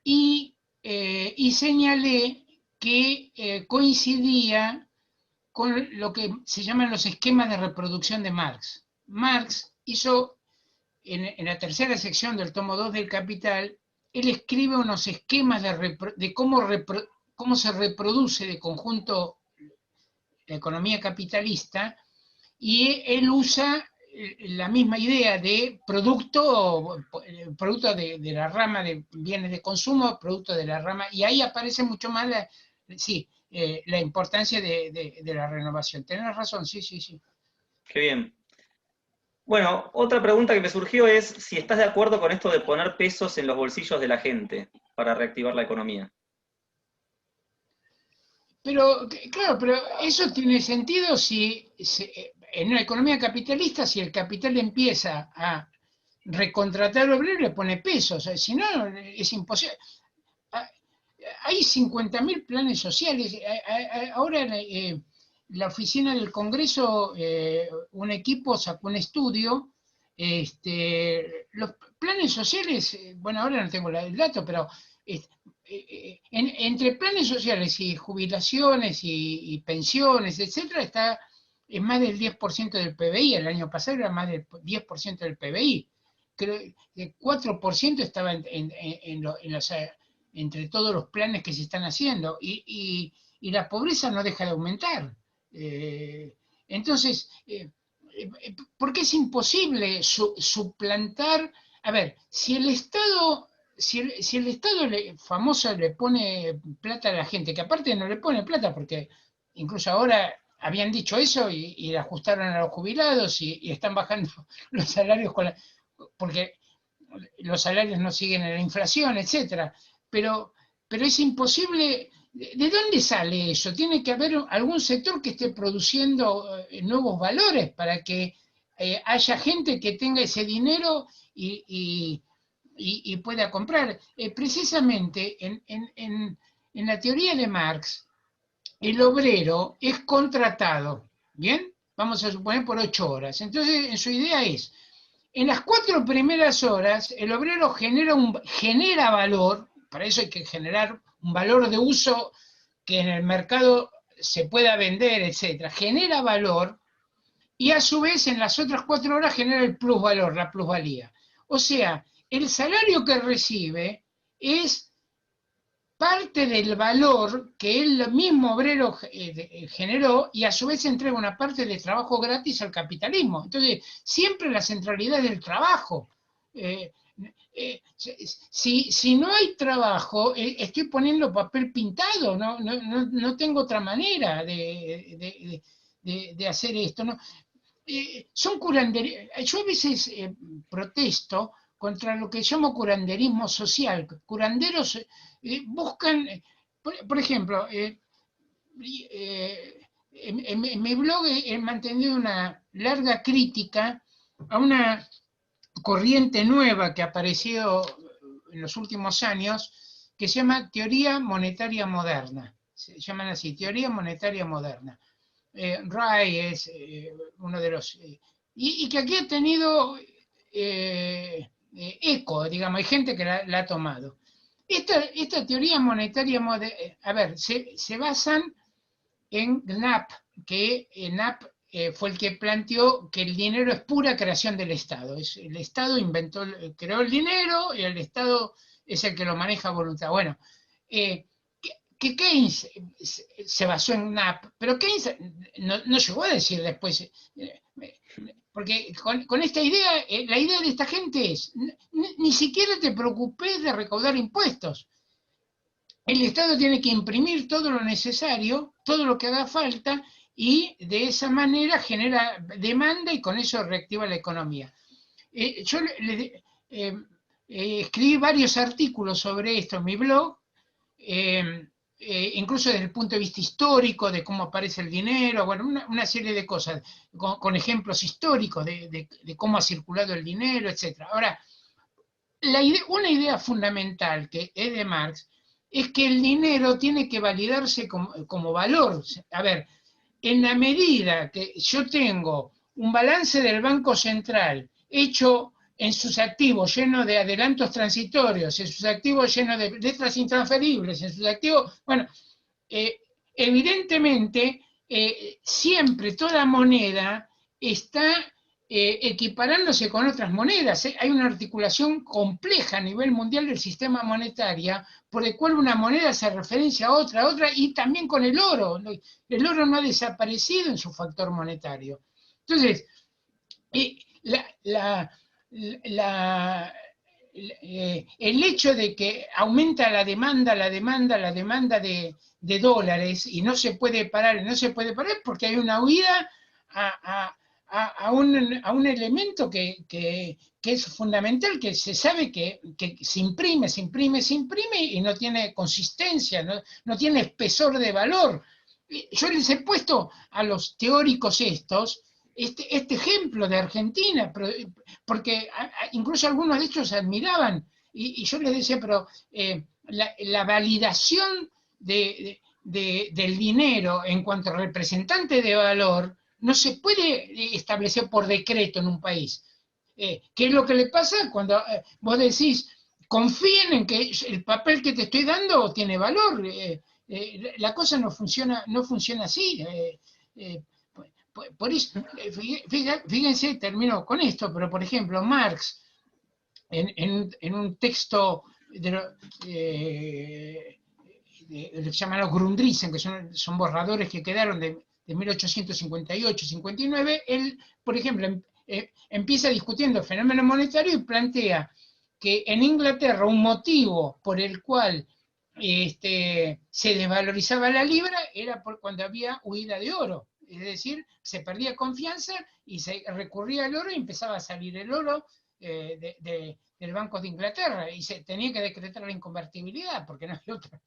y señalé que coincidía con lo que se llaman los esquemas de reproducción de Marx. Marx hizo, en la tercera sección del tomo 2 del Capital, él escribe unos esquemas de cómo se reproduce de conjunto la economía capitalista, y él usa la misma idea de producto de la rama de bienes de consumo, producto de la rama, y ahí aparece mucho más la importancia de la renovación. Tenés razón, sí. Qué bien. Bueno, otra pregunta que me surgió es si estás de acuerdo con esto de poner pesos en los bolsillos de la gente para reactivar la economía. Pero, claro, pero eso tiene sentido si en una economía capitalista, si el capital empieza a recontratar obreros, le pone pesos, si no, es imposible. Hay 50.000 planes sociales. Ahora la oficina del Congreso, un equipo sacó un estudio. Los planes sociales, bueno, ahora no tengo el dato, pero entre planes sociales y jubilaciones y pensiones, etcétera, es más del 10% del PBI. El año pasado era más del 10% del PBI. Creo que 4% estaba entre todos los planes que se están haciendo, y la pobreza no deja de aumentar. Entonces, ¿por qué es imposible suplantar? A ver, si el Estado si el Estado famoso le pone plata a la gente, que aparte no le pone plata porque incluso ahora habían dicho eso y le ajustaron a los jubilados y están bajando los salarios porque los salarios no siguen en la inflación, etcétera. Pero es imposible. ¿De dónde sale eso? Tiene que haber algún sector que esté produciendo nuevos valores para que haya gente que tenga ese dinero y pueda comprar. Precisamente en la teoría de Marx, el obrero es contratado, ¿bien? Vamos a suponer por 8 horas. Entonces, en su idea es, en las 4 primeras horas, el obrero genera valor, para eso hay que generar un valor de uso que en el mercado se pueda vender, etc. Genera valor y a su vez en las otras 4 horas genera el plusvalor, la plusvalía. O sea, el salario que recibe es parte del valor que el mismo obrero generó y a su vez entrega una parte de trabajo gratis al capitalismo. Entonces, siempre la centralidad del trabajo. Si no hay trabajo, estoy poniendo papel pintado, no tengo otra manera de hacer esto. ¿No? Son curanderías. Yo a veces protesto contra lo que llamo curanderismo social. Curanderos buscan, por ejemplo, en mi blog he mantenido una larga crítica a una corriente nueva que ha aparecido en los últimos años, que se llama teoría monetaria moderna. Se llaman así, teoría monetaria moderna. Ray es uno de los... y que aquí ha tenido eco, digamos, hay gente que la ha tomado. Esta teoría monetaria moderna, a ver, se basan en Knapp, que Knapp fue el que planteó que el dinero es pura creación del Estado. El Estado creó el dinero y el Estado es el que lo maneja a voluntad. Bueno, que Keynes se basó en Knapp, pero Keynes no llegó a decir después, porque con esta idea, la idea de esta gente es, ni siquiera te preocupes de recaudar impuestos. El Estado tiene que imprimir todo lo necesario, todo lo que haga falta, y de esa manera genera demanda y con eso reactiva la economía. Yo escribí varios artículos sobre esto en mi blog, incluso desde el punto de vista histórico, de cómo aparece el dinero, bueno, una serie de cosas, con ejemplos históricos de cómo ha circulado el dinero, etc. Ahora, una idea fundamental que es de Marx es que el dinero tiene que validarse como valor. A ver, en la medida que yo tengo un balance del Banco Central hecho en sus activos lleno de adelantos transitorios, en sus activos lleno de letras intransferibles, en sus activos, bueno, evidentemente siempre toda moneda está equiparándose con otras monedas. Hay una articulación compleja a nivel mundial del sistema monetario, por el cual una moneda hace referencia a otra, y también con el oro. El oro no ha desaparecido en su factor monetario. Entonces, el hecho de que aumenta la demanda de dólares y no se puede parar, porque hay una huida a un elemento que es fundamental, que se sabe que se imprime y no tiene consistencia, no tiene espesor de valor. Yo les he puesto a los teóricos este ejemplo de Argentina, porque incluso algunos de ellos admiraban, y yo les decía, pero la validación del dinero en cuanto a representante de valor no se puede establecer por decreto en un país. ¿Qué es lo que le pasa cuando vos decís, confíen en que el papel que te estoy dando tiene valor? La cosa no funciona así. Por eso, fíjense, termino con esto, pero por ejemplo, Marx, en un texto que se llaman los Grundrisse, que son borradores que quedaron de 1858-59, él, por ejemplo, empieza discutiendo el fenómeno monetario y plantea que en Inglaterra un motivo por el cual se desvalorizaba la libra era por cuando había huida de oro. Es decir, se perdía confianza y se recurría al oro y empezaba a salir el oro del Banco de Inglaterra y se tenía que decretar la inconvertibilidad porque no había otra.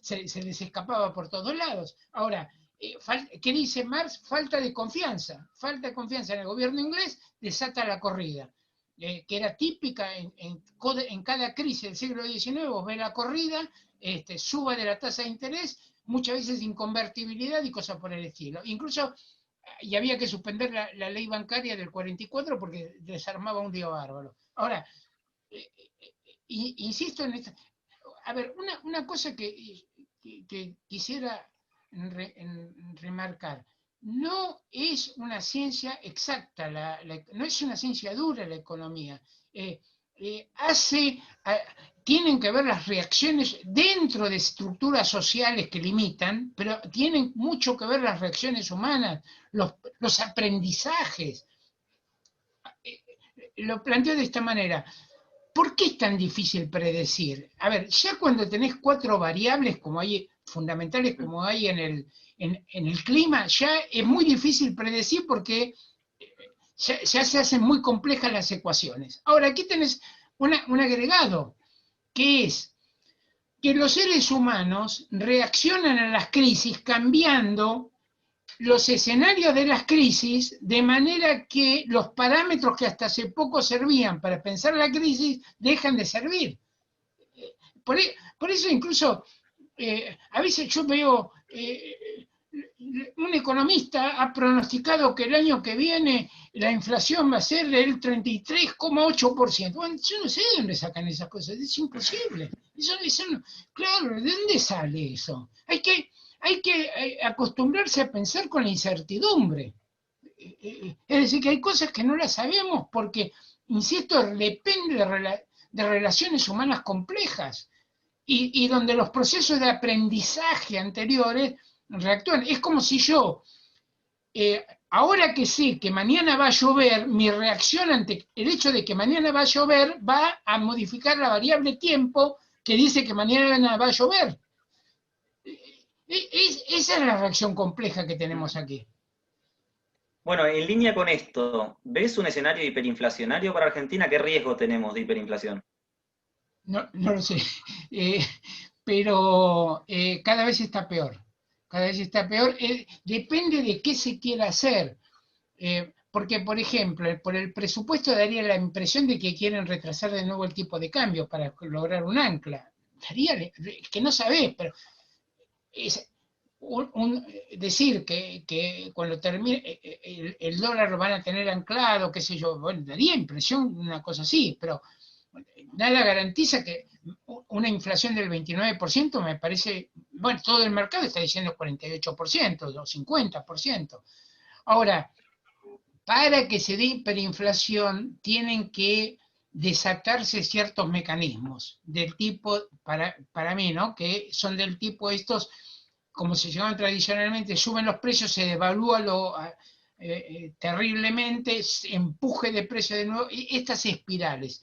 Se les escapaba por todos lados. Ahora, ¿qué dice Marx? Falta de confianza. Falta de confianza en el gobierno inglés desata la corrida, que era típica en cada crisis del siglo XIX. Vos ves la corrida, suba de la tasa de interés, muchas veces inconvertibilidad y cosas por el estilo. Incluso, y había que suspender la ley bancaria del 44 porque desarmaba un lío bárbaro. Ahora, insisto en esto. A ver, una cosa que quisiera remarcar. No es una ciencia exacta, no es una ciencia dura la economía. Tienen que ver las reacciones dentro de estructuras sociales que limitan, pero tienen mucho que ver las reacciones humanas, los aprendizajes. Lo planteo de esta manera. ¿Por qué es tan difícil predecir? A ver, ya cuando tenés 4 variables como hay, fundamentales como hay en el clima, ya es muy difícil predecir porque ya se hacen muy complejas las ecuaciones. Ahora, aquí tenés un agregado, que es que los seres humanos reaccionan a las crisis cambiando los escenarios de las crisis de manera que los parámetros que hasta hace poco servían para pensar la crisis dejan de servir. Por eso incluso a veces yo veo un economista ha pronosticado que el año que viene la inflación va a ser del 33,8%. Bueno, yo no sé de dónde sacan esas cosas, es imposible. Eso no, claro, ¿de dónde sale eso? Hay que acostumbrarse a pensar con la incertidumbre. Es decir, que hay cosas que no las sabemos porque, insisto, depende de relaciones humanas complejas y donde los procesos de aprendizaje anteriores reactúan. Es como si yo, ahora que sé que mañana va a llover, mi reacción ante el hecho de que mañana va a llover va a modificar la variable tiempo que dice que mañana va a llover. Esa es la reacción compleja que tenemos aquí. Bueno, en línea con esto, ¿ves un escenario hiperinflacionario para Argentina? ¿Qué riesgo tenemos de hiperinflación? No lo sé, pero cada vez está peor. Cada vez está peor. Depende de qué se quiera hacer. Porque, por ejemplo, por el presupuesto daría la impresión de que quieren retrasar de nuevo el tipo de cambio para lograr un ancla. Daría, que no sabés, pero es decir que cuando termine el dólar lo van a tener anclado, qué sé yo, bueno, daría impresión una cosa así, pero nada garantiza que una inflación del 29% me parece, bueno, todo el mercado está diciendo 48% o 50%. Ahora, para que se dé hiperinflación, tienen que desatarse ciertos mecanismos del tipo, para mí, ¿no? Que son del tipo estos, como se llaman tradicionalmente, suben los precios, se devalúa terriblemente, empuje de precio de nuevo, estas espirales.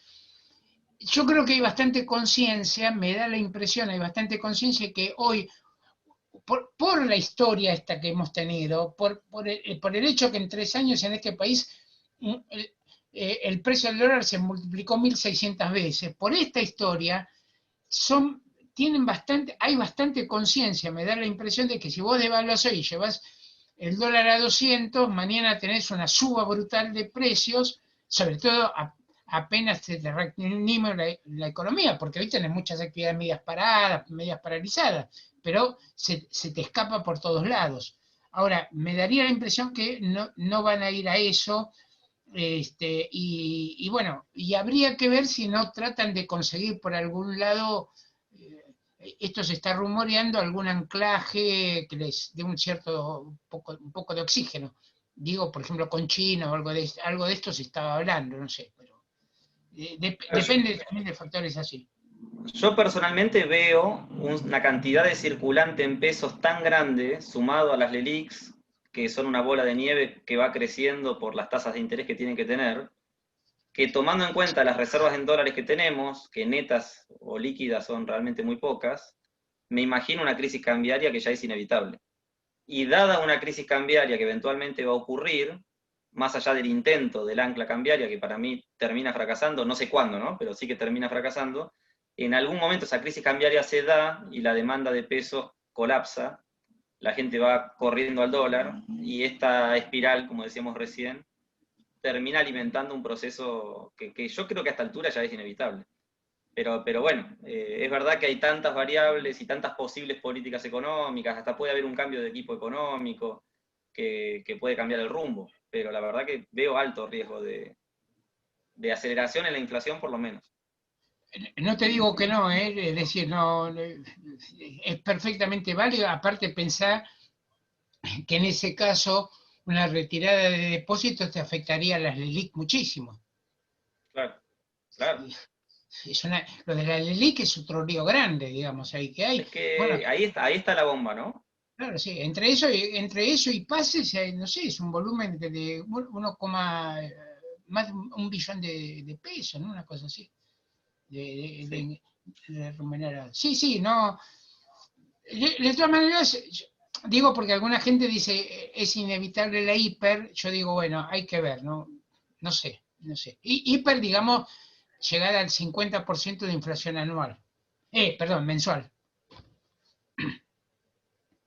Yo creo que hay bastante conciencia, me da la impresión, hay bastante conciencia que hoy, por la historia esta que hemos tenido, por el hecho que en 3 años en este país el precio del dólar se multiplicó 1.600 veces, por esta historia hay bastante conciencia, me da la impresión de que si vos devaluás hoy y llevas el dólar a 200, mañana tenés una suba brutal de precios, sobre todo apenas se te reanima la economía, porque hoy tenés muchas actividades medias paradas, medias paralizadas, pero se te escapa por todos lados. Ahora, me daría la impresión que no van a ir a eso, y bueno, y habría que ver si no tratan de conseguir por algún lado, esto se está rumoreando, algún anclaje que les dé un poco de oxígeno. Digo, por ejemplo, con China o algo de esto se estaba hablando, no sé, pero depende también de factores así. Yo personalmente veo una cantidad de circulante en pesos tan grande, sumado a las LELIQs, que son una bola de nieve que va creciendo por las tasas de interés que tienen que tener, que tomando en cuenta las reservas en dólares que tenemos, que netas o líquidas son realmente muy pocas, me imagino una crisis cambiaria que ya es inevitable. Y dada una crisis cambiaria que eventualmente va a ocurrir, más allá del intento del ancla cambiaria, que para mí termina fracasando, no sé cuándo, ¿no? Pero sí que termina fracasando, en algún momento esa crisis cambiaria se da y la demanda de pesos colapsa, la gente va corriendo al dólar y esta espiral, como decíamos recién, termina alimentando un proceso que yo creo que a esta altura ya es inevitable. Pero bueno, es verdad que hay tantas variables y tantas posibles políticas económicas, hasta puede haber un cambio de equipo económico que puede cambiar el rumbo, pero la verdad que veo alto riesgo de aceleración en la inflación por lo menos. No te digo que no, es decir, no, es perfectamente válido. Aparte, pensar que en ese caso una retirada de depósitos te afectaría a las LELIQ muchísimo. Claro, claro. Lo de la LELIQ es otro lío grande, digamos, ahí que hay. Es que Bueno, ahí está la bomba, ¿no? claro, sí, entre eso y pases, no sé, es un volumen de 1, más de 1 billón de pesos, ¿no? Una cosa así, Sí. de remunerar. Sí, sí, no. De todas maneras, digo porque alguna gente dice es inevitable la hiper, yo digo, bueno, hay que ver, ¿no? No sé, no sé. Y hiper, digamos, llegar al 50% de inflación anual. Perdón, mensual.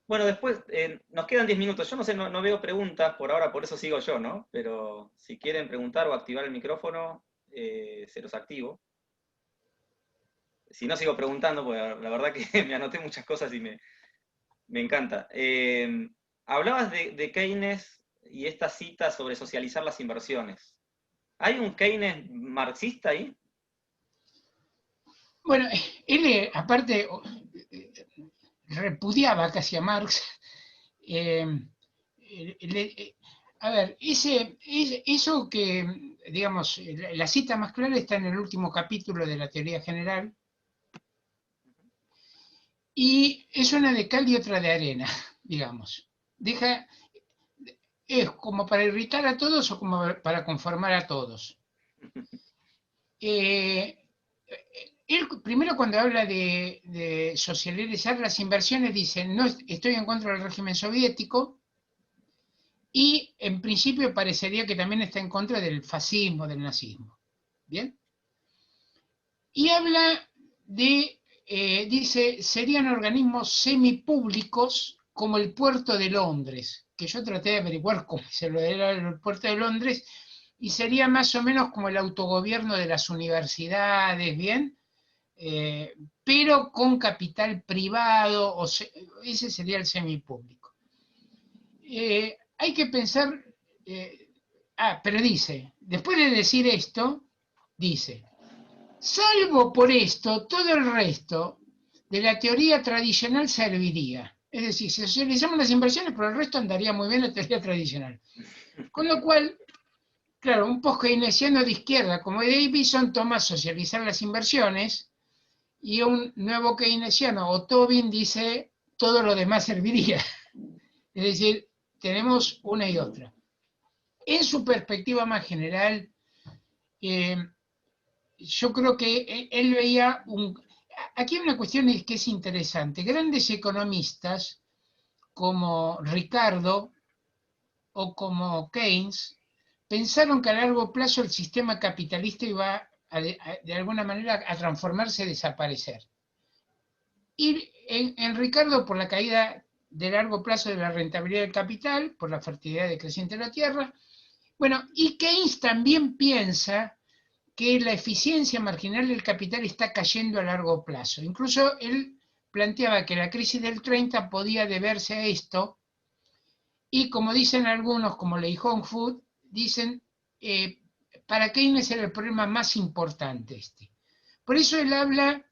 Bueno, después nos quedan 10 minutos. Yo no sé, no veo preguntas por ahora, por eso sigo yo, ¿no? Pero si quieren preguntar o activar el micrófono, se los activo. Si no, sigo preguntando, porque la verdad que me anoté muchas cosas y me encanta. Hablabas de Keynes y esta cita sobre socializar las inversiones. ¿Hay un Keynes marxista ahí? Bueno, él aparte repudiaba casi a Marx. eh, a ver, eso que, digamos, la cita más clara está en el último capítulo de la teoría general, y es una de cal y otra de arena, digamos. Deja, es como para irritar a todos o como para conformar a todos. Él primero cuando habla de socializar las inversiones dice, no estoy en contra del régimen soviético, y en principio parecería que también está en contra del fascismo, del nazismo. ¿Bien? Y habla dice, serían organismos semipúblicos como el puerto de Londres, que yo traté de averiguar cómo se lo era el puerto de Londres, y sería más o menos como el autogobierno de las universidades, ¿bien? Pero con capital privado, ese sería el semipúblico. Hay que pensar, pero dice, después de decir esto, dice, salvo por esto, todo el resto de la teoría tradicional serviría. Es decir, si socializamos las inversiones, pero el resto andaría muy bien la teoría tradicional. Con lo cual, claro, un post-keynesiano de izquierda como Davison toma socializar las inversiones, y un nuevo keynesiano o Tobin dice todo lo demás serviría. Es decir, tenemos una y otra. En su perspectiva más general, eh, yo creo que él veía Aquí hay una cuestión que es interesante. Grandes economistas como Ricardo o como Keynes pensaron que a largo plazo el sistema capitalista iba de alguna manera a transformarse, desaparecer. Y en Ricardo por la caída de largo plazo de la rentabilidad del capital, por la fertilidad decreciente de la tierra. Bueno, y Keynes también piensa que la eficiencia marginal del capital está cayendo a largo plazo. Incluso él planteaba que la crisis del 30 podía deberse a esto, y como dicen algunos, como Lei Hongfood, dicen, para Keynes era el problema más importante este. Por eso él habla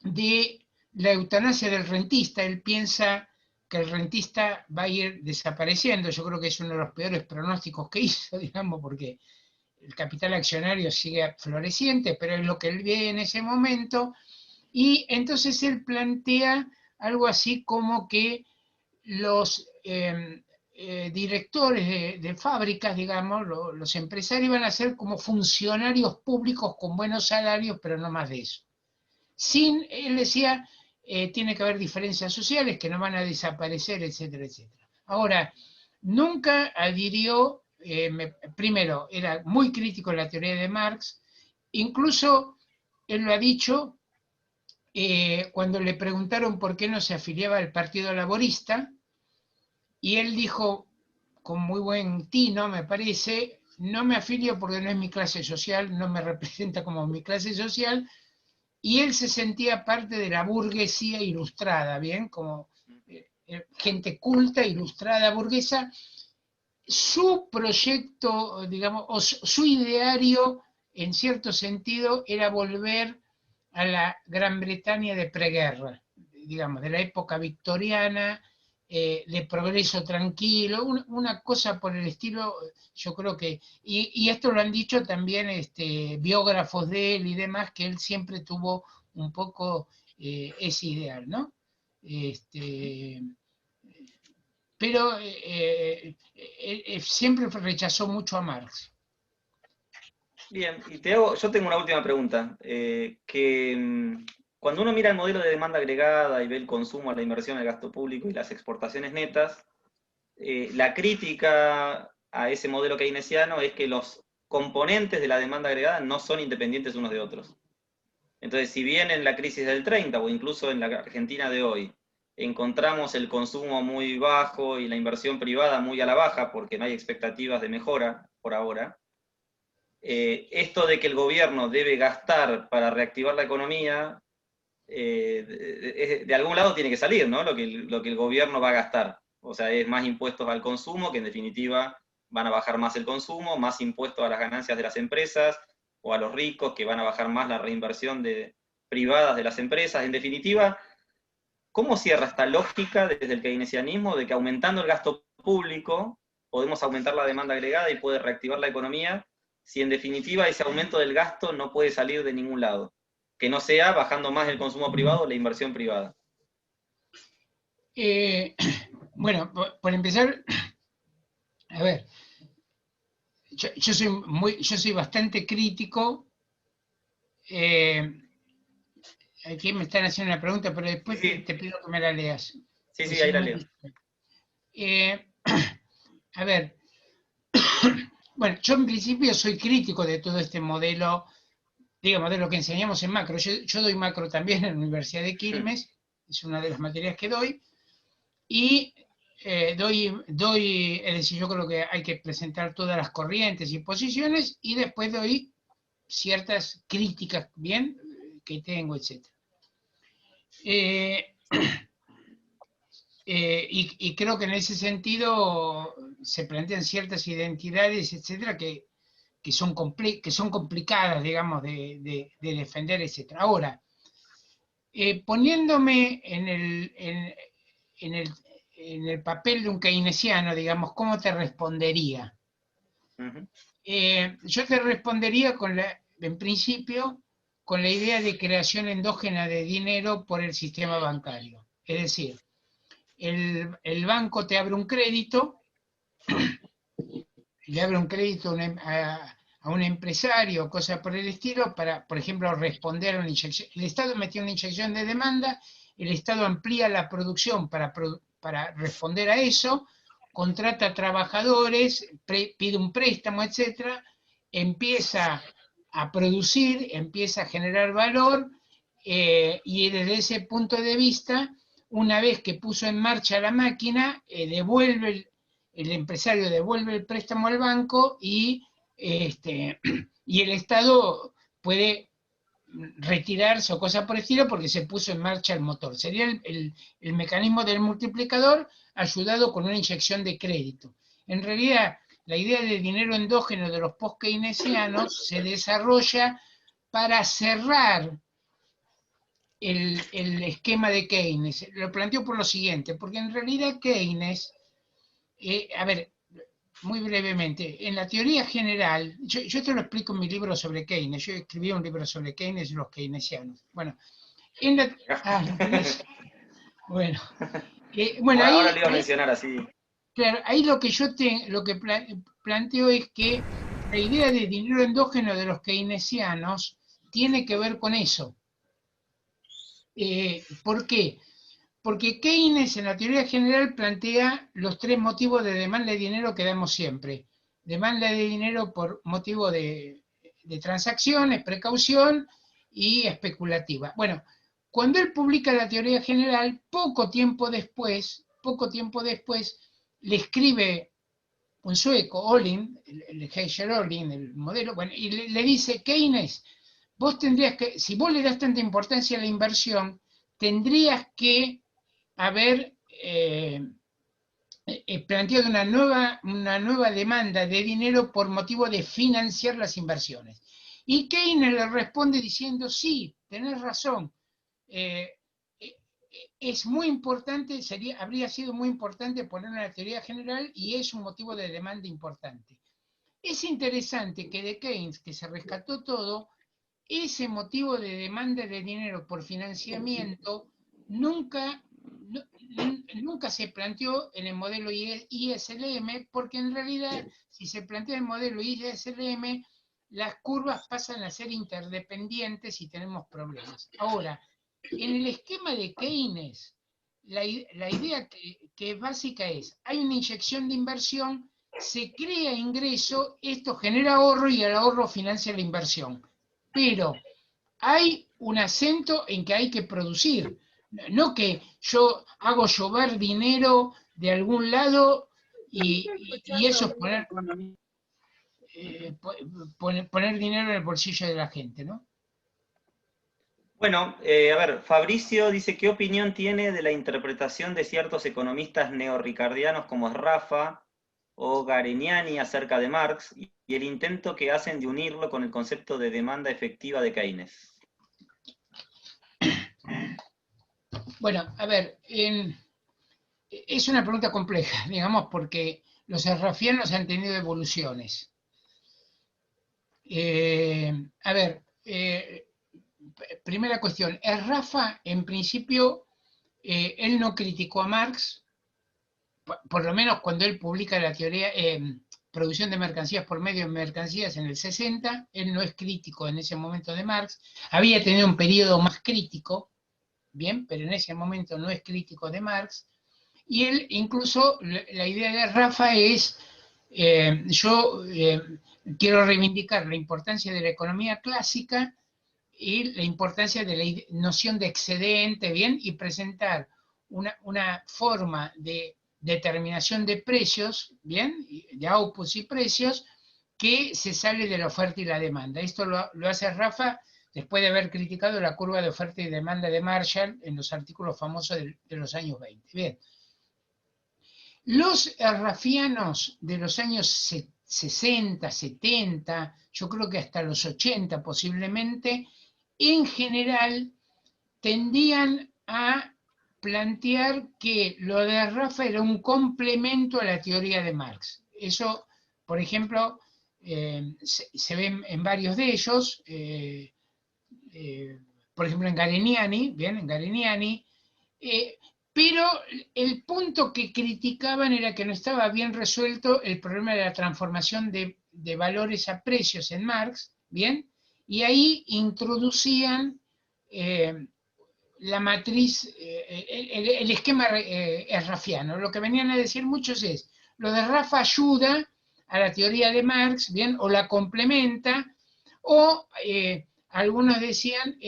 de la eutanasia del rentista. Él piensa que el rentista va a ir desapareciendo. Yo creo que es uno de los peores pronósticos que hizo, digamos, porque el capital accionario sigue floreciente, pero es lo que él ve en ese momento. Y entonces él plantea algo así como que directores de fábricas, digamos, los empresarios iban a ser como funcionarios públicos con buenos salarios, pero no más de eso. Él decía, tiene que haber diferencias sociales que no van a desaparecer, etcétera, etcétera. Ahora, nunca adhirió, primero, era muy crítico en la teoría de Marx, incluso él lo ha dicho, cuando le preguntaron por qué no se afiliaba al Partido Laborista, y él dijo, con muy buen tino, me parece, no me afilio porque no es mi clase social, no me representa como mi clase social, y él se sentía parte de la burguesía ilustrada, ¿bien? Como gente culta, ilustrada, burguesa. Su proyecto, digamos, o su ideario, en cierto sentido, era volver a la Gran Bretaña de preguerra, digamos, de la época victoriana, de progreso tranquilo, una cosa por el estilo, yo creo que, y esto lo han dicho también biógrafos de él y demás, que él siempre tuvo un poco ese ideal, ¿no? Pero siempre rechazó mucho a Marx. Bien, y yo tengo una última pregunta, cuando uno mira el modelo de demanda agregada y ve el consumo, la inversión, el gasto público y las exportaciones netas, la crítica a ese modelo keynesiano es que los componentes de la demanda agregada no son independientes unos de otros. Entonces, si bien en la crisis del 30 o incluso en la Argentina de hoy encontramos el consumo muy bajo y la inversión privada muy a la baja porque no hay expectativas de mejora por ahora, esto de que el gobierno debe gastar para reactivar la economía, de algún lado tiene que salir, ¿no? Lo que el gobierno va a gastar. O sea, es más impuestos al consumo, que en definitiva van a bajar más el consumo, más impuestos a las ganancias de las empresas, o a los ricos, que van a bajar más la reinversión privadas de las empresas. En definitiva, ¿cómo cierra esta lógica desde el keynesianismo de que aumentando el gasto público podemos aumentar la demanda agregada y puede reactivar la economía, si en definitiva ese aumento del gasto no puede salir de ningún lado, que no sea bajando más el consumo privado o la inversión privada? Bueno, por empezar, a ver, yo soy bastante crítico. Aquí me están haciendo una pregunta, pero después Sí. te pido que me la leas. Sí, sí, ahí la leo. A ver, bueno, yo en principio soy crítico de todo este modelo, digamos, de lo que enseñamos en macro. Yo doy macro también en la Universidad de Quilmes, es una de las materias que doy, y es decir, yo creo que hay que presentar todas las corrientes y posiciones, y después doy ciertas críticas, bien, que tengo, etc. Y creo que en ese sentido se plantean ciertas identidades, etcétera, que son complicadas, digamos, de defender, etcétera. Ahora, poniéndome en el papel de un keynesiano, digamos, ¿cómo te respondería? Yo te respondería en principio, con la idea de creación endógena de dinero por el sistema bancario. Es decir, el banco te abre un crédito, le abre un crédito a un empresario, cosas por el estilo, para, por ejemplo, responder a una inyección. El Estado metió una inyección de demanda, el Estado amplía la producción para responder a eso, contrata trabajadores, pide un préstamo, etcétera, empieza a producir, empieza a generar valor, y desde ese punto de vista, una vez que puso en marcha la máquina, el empresario devuelve el préstamo al banco y el Estado puede retirarse o cosas por el estilo porque se puso en marcha el motor. Sería el mecanismo del multiplicador ayudado con una inyección de crédito. En realidad, la idea de dinero endógeno de los post-keynesianos se desarrolla para cerrar el esquema de Keynes. Lo planteo por lo siguiente, porque en realidad Keynes, a ver, muy brevemente, en la teoría general, yo te lo explico en mi libro sobre Keynes, yo escribí un libro sobre Keynes y los keynesianos. Bueno, ¿lo tenés? Bueno, ahora lo iba a mencionar así. Claro, ahí lo que planteo es que la idea de dinero endógeno de los keynesianos tiene que ver con eso. ¿Por qué? Porque Keynes en la teoría general plantea los 3 motivos de demanda de dinero que damos siempre. Demanda de dinero por motivo de transacciones, precaución y especulativa. Bueno, cuando él publica la teoría general, poco tiempo después, le escribe un sueco, Olin, el Heyscher Olin, el modelo, bueno, y le dice, Keynes, vos tendrías que, si vos le das tanta importancia a la inversión, tendrías que haber planteado una nueva demanda de dinero por motivo de financiar las inversiones. Y Keynes le responde diciendo, sí, tenés razón, es muy importante, habría sido muy importante poner una teoría general y es un motivo de demanda importante. Es interesante que de Keynes, que se rescató todo, ese motivo de demanda de dinero por financiamiento nunca se planteó en el modelo ISLM, porque en realidad, si se plantea el modelo ISLM, las curvas pasan a ser interdependientes y tenemos problemas. Ahora, en el esquema de Keynes, la idea que básica es, hay una inyección de inversión, se crea ingreso, esto genera ahorro y el ahorro financia la inversión. Pero hay un acento en que hay que producir, no que yo hago llover dinero de algún lado y eso es poner dinero en el bolsillo de la gente, ¿no? Bueno, a ver, Fabricio dice, ¿qué opinión tiene de la interpretación de ciertos economistas neorricardianos como Rafa o Garignani acerca de Marx y el intento que hacen de unirlo con el concepto de demanda efectiva de Keynes? Bueno, a ver, es una pregunta compleja, digamos, porque los rafianos han tenido evoluciones. A ver, primera cuestión, Rafa, en principio, él no criticó a Marx, por lo menos cuando él publica la teoría, producción de mercancías por medio de mercancías en el 60, él no es crítico en ese momento de Marx, había tenido un periodo más crítico, bien, pero en ese momento no es crítico de Marx, y él incluso, la idea de Rafa es, yo quiero reivindicar la importancia de la economía clásica y la importancia de la noción de excedente, bien, y presentar una forma de determinación de precios, bien, de outputs y precios, que se sale de la oferta y la demanda. Esto lo hace Rafa después de haber criticado la curva de oferta y demanda de Marshall en los artículos famosos de los años 20. Bien. Los rafianos de los años 60, 70, yo creo que hasta los 80 posiblemente, en general tendían a plantear que lo de Rafa era un complemento a la teoría de Marx. Eso, por ejemplo, se ve en varios de ellos, por ejemplo en Garignani, pero el punto que criticaban era que no estaba bien resuelto el problema de la transformación de valores a precios en Marx, ¿bien? Y ahí introducían la matriz, el esquema rafiano. Lo que venían a decir muchos es, lo de Rafa ayuda a la teoría de Marx, ¿bien? O la complementa, o algunos decían,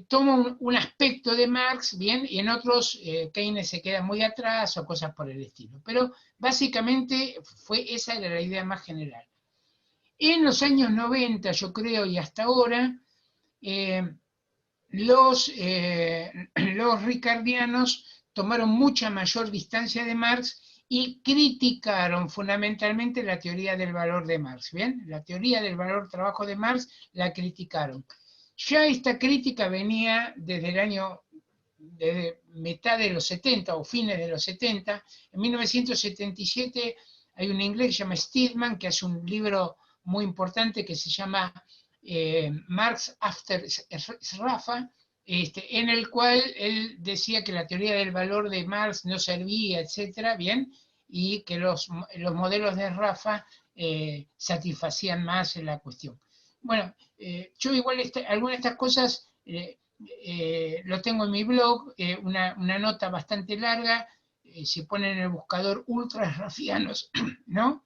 toma un aspecto de Marx, ¿bien? Y en otros Keynes se queda muy atrás o cosas por el estilo. Pero básicamente esa era la idea más general. En los años 90, yo creo, y hasta ahora, los ricardianos tomaron mucha mayor distancia de Marx y criticaron fundamentalmente la teoría del valor de Marx. ¿Bien? La teoría del valor trabajo de Marx la criticaron. Ya esta crítica venía desde mitad de los 70 o fines de los 70. En 1977 hay un inglés que se llama Steedman que hace un libro muy importante que se llama Marx After Rafa, en el cual él decía que la teoría del valor de Marx no servía, etcétera, bien, y que los modelos de Rafa satisfacían más en la cuestión. Bueno, yo igual algunas de estas cosas lo tengo en mi blog, una nota bastante larga, si ponen en el buscador ultras rafianos, ¿no?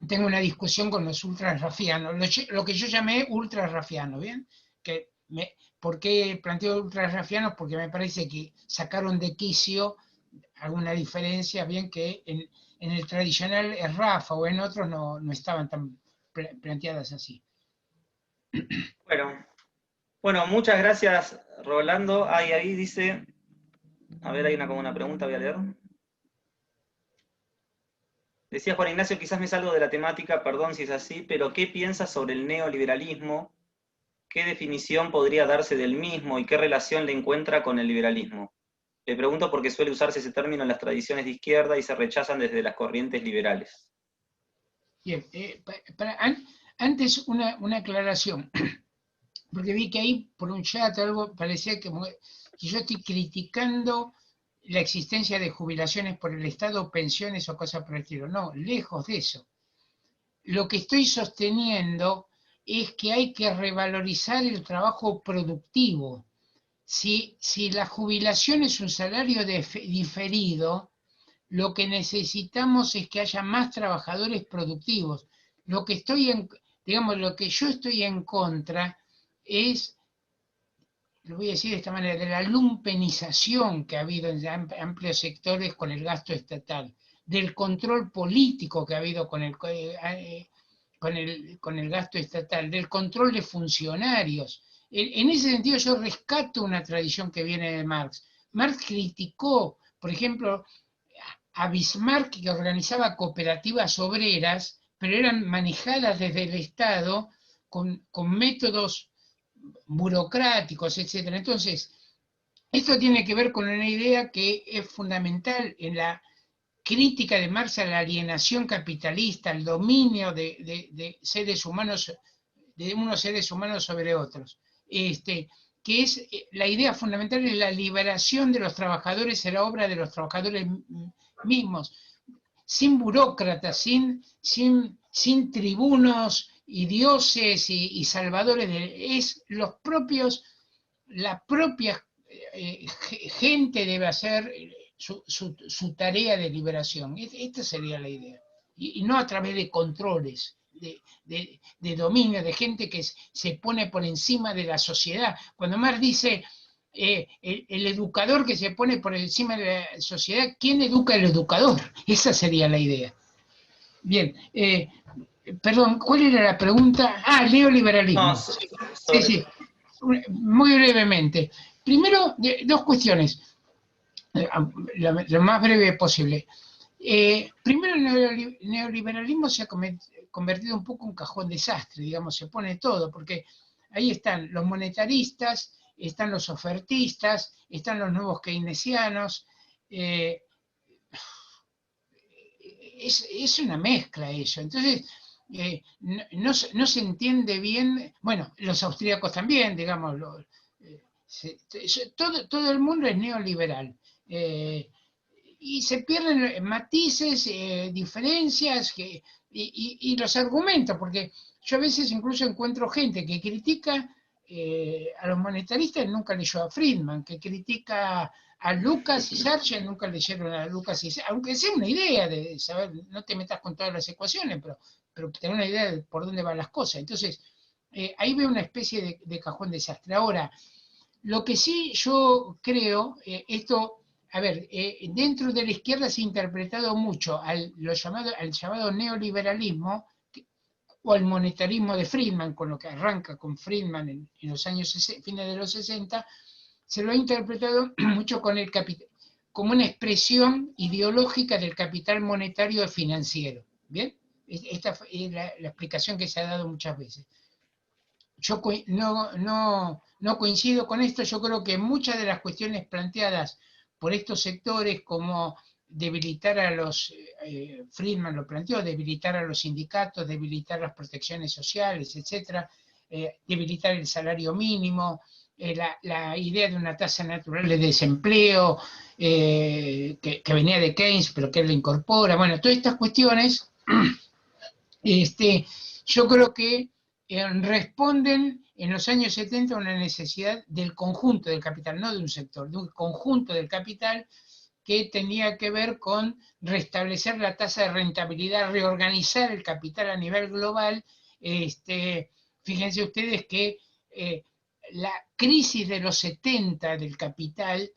Tengo una discusión con los ultras rafianos, lo que yo llamé ultras rafianos, ¿bien? ¿Por qué planteo ultras rafianos? Porque me parece que sacaron de quicio alguna diferencia, bien que en el tradicional Rafa o en otros no estaban tan planteadas así. Bueno, muchas gracias, Rolando. Ahí dice, a ver, hay como una pregunta, voy a leer. Decía Juan Ignacio, quizás me salgo de la temática, perdón si es así, pero ¿qué piensas sobre el neoliberalismo? ¿Qué definición podría darse del mismo y qué relación le encuentra con el liberalismo? Le pregunto porque suele usarse ese término en las tradiciones de izquierda y se rechazan desde las corrientes liberales. Bien, antes una aclaración, porque vi que ahí por un chat algo parecía que yo estoy criticando la existencia de jubilaciones por el Estado, pensiones o cosas por el estilo. No, lejos de eso. Lo que estoy sosteniendo es que hay que revalorizar el trabajo productivo. Si la jubilación es un salario diferido, lo que necesitamos es que haya más trabajadores productivos. Lo que yo estoy en contra es, lo voy a decir de esta manera, de la lumpenización que ha habido en amplios sectores con el gasto estatal, del control político que ha habido con el gasto estatal, del control de funcionarios. En ese sentido yo rescato una tradición que viene de Marx. Marx criticó, por ejemplo, a Bismarck, que organizaba cooperativas obreras, pero eran manejadas desde el Estado con métodos burocráticos, etc. Entonces, esto tiene que ver con una idea que es fundamental en la crítica de Marx a la alienación capitalista, al dominio de seres humanos, de unos seres humanos sobre otros. Que es la idea fundamental de la liberación de los trabajadores en la obra de los trabajadores mismos, sin burócratas, sin tribunos y dioses y salvadores, es la propia gente debe hacer su tarea de liberación. Esta sería la idea. Y no a través de controles, de dominio, de gente que se pone por encima de la sociedad. Cuando Marx dice el educador que se pone por encima de la sociedad, ¿quién educa al educador? Esa sería la idea. Bien, perdón, ¿cuál era la pregunta? Ah, neoliberalismo. No, sí, muy brevemente. Primero, dos cuestiones, lo más breve posible. Primero, el neoliberalismo se ha convertido un poco en un cajón desastre, digamos, se pone todo, porque ahí están los monetaristas, están los ofertistas, están los nuevos keynesianos. Es una mezcla eso. Entonces, no se entiende bien. Bueno, los austríacos también, digamos, todo el mundo es neoliberal. Y se pierden matices, diferencias y los argumentos, porque yo a veces incluso encuentro gente que critica a los monetaristas, nunca leyó a Friedman, que critica a Lucas y Sargent, nunca leyeron a Lucas y Sargent, aunque sea una idea de saber, no te metas con todas las ecuaciones, pero tener una idea de por dónde van las cosas. Entonces, ahí veo una especie de cajón desastre. Ahora, lo que sí yo creo, a ver, dentro de la izquierda se ha interpretado mucho al llamado neoliberalismo o al monetarismo de Friedman, con lo que arranca con Friedman en los años fines de los 60, se lo ha interpretado mucho con el capital, como una expresión ideológica del capital monetario financiero. ¿Bien? Esta es la explicación que se ha dado muchas veces. Yo no coincido con esto. Yo creo que muchas de las cuestiones planteadas por estos sectores, como debilitar a los, Friedman lo planteó, debilitar a los sindicatos, debilitar las protecciones sociales, etcétera, debilitar el salario mínimo, la idea de una tasa natural de desempleo que venía de Keynes, pero que él la incorpora. Bueno, todas estas cuestiones, yo creo que responden en los años 70 a una necesidad del conjunto del capital, no de un sector, de un conjunto del capital que tenía que ver con restablecer la tasa de rentabilidad, reorganizar el capital a nivel global. Fíjense ustedes que la crisis de los 70 del capital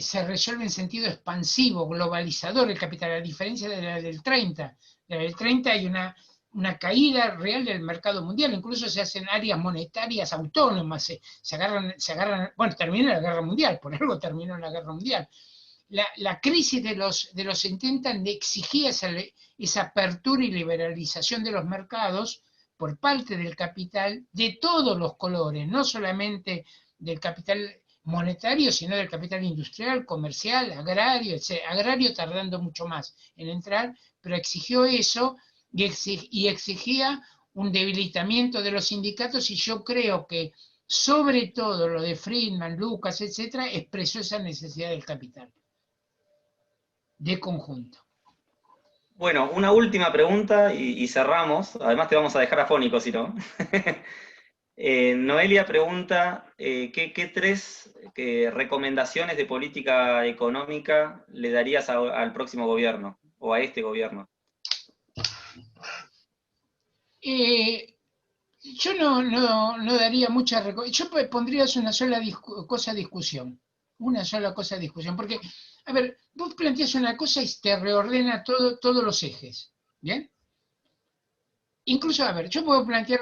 se resuelve en sentido expansivo, globalizador el capital, a diferencia de la del 30. En la del 30 hay una caída real del mercado mundial, incluso se hacen áreas monetarias autónomas, se agarran, bueno, termina la guerra mundial, por algo terminó la guerra mundial. La crisis de los 70 exigía esa apertura y liberalización de los mercados por parte del capital de todos los colores, no solamente del capital monetario, sino del capital industrial, comercial, agrario, etc. Agrario tardando mucho más en entrar, pero exigió eso y exigía un debilitamiento de los sindicatos, y yo creo que sobre todo lo de Friedman, Lucas, etcétera, expresó esa necesidad del capital de conjunto. Bueno, una última pregunta y cerramos. Además te vamos a dejar afónico, si no. Noelia pregunta, ¿qué tres recomendaciones de política económica le darías al próximo gobierno o a este gobierno? Yo no daría mucha recomendación. Yo pondría una sola cosa a discusión. Una sola cosa a discusión. Porque, a ver, vos planteas una cosa y te reordena todos los ejes. ¿Bien? Incluso, a ver, yo puedo plantear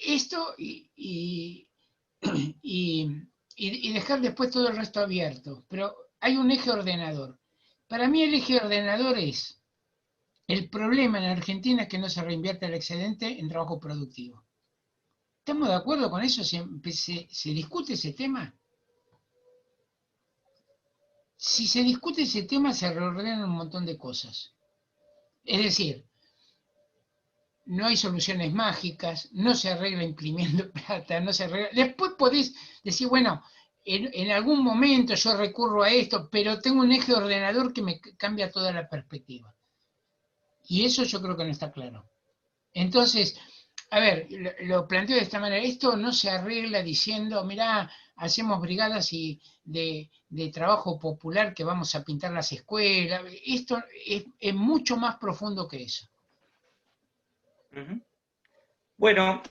esto y dejar después todo el resto abierto. Pero hay un eje ordenador. Para mí el eje ordenador es: el problema en Argentina es que no se reinvierte el excedente en trabajo productivo. ¿Estamos de acuerdo con eso? ¿Se discute ese tema? Si se discute ese tema, se reordenan un montón de cosas. Es decir, no hay soluciones mágicas, no se arregla imprimiendo plata, no se arregla. Después podés decir, bueno, en algún momento yo recurro a esto, pero tengo un eje ordenador que me cambia toda la perspectiva. Y eso yo creo que no está claro. Entonces, a ver, lo planteo de esta manera: esto no se arregla diciendo, mirá, hacemos brigadas de trabajo popular que vamos a pintar las escuelas. Esto es mucho más profundo que eso. Bueno,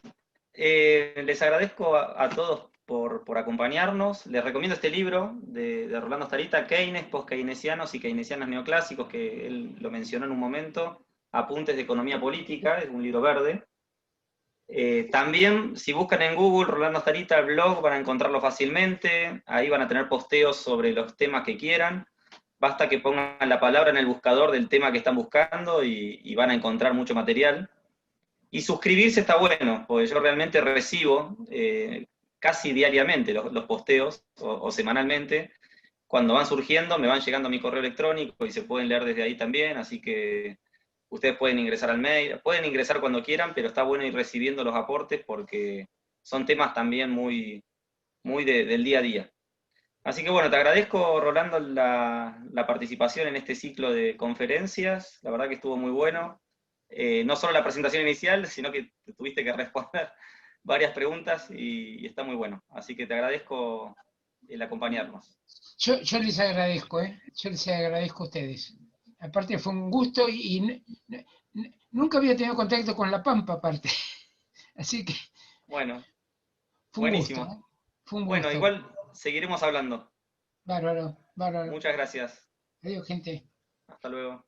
les agradezco a todos por acompañarnos. Les recomiendo este libro de Rolando Starita, Keynes, post-keynesianos y keynesianos neoclásicos, que él lo mencionó en un momento, Apuntes de Economía Política, es un libro verde. También, si buscan en Google Rolando Starita, el blog, van a encontrarlo fácilmente. Ahí van a tener posteos sobre los temas que quieran. Basta que pongan la palabra en el buscador del tema que están buscando y van a encontrar mucho material. Y suscribirse está bueno, porque yo realmente recibo casi diariamente los posteos o semanalmente. Cuando van surgiendo, me van llegando a mi correo electrónico y se pueden leer desde ahí también, así que ustedes pueden ingresar al mail, pueden ingresar cuando quieran, pero está bueno ir recibiendo los aportes porque son temas también muy del día a día. Así que bueno, te agradezco, Rolando, la participación en este ciclo de conferencias, la verdad que estuvo muy bueno. No solo la presentación inicial, sino que tuviste que responder varias preguntas y está muy bueno. Así que te agradezco el acompañarnos. Yo les agradezco, yo les agradezco a ustedes. Aparte fue un gusto y nunca había tenido contacto con La Pampa, aparte. Así que bueno, fue buenísimo. Un gusto. Fue un bueno, gusto. Igual seguiremos hablando. Bárbaro, bárbaro. Muchas gracias. Adiós, gente. Hasta luego.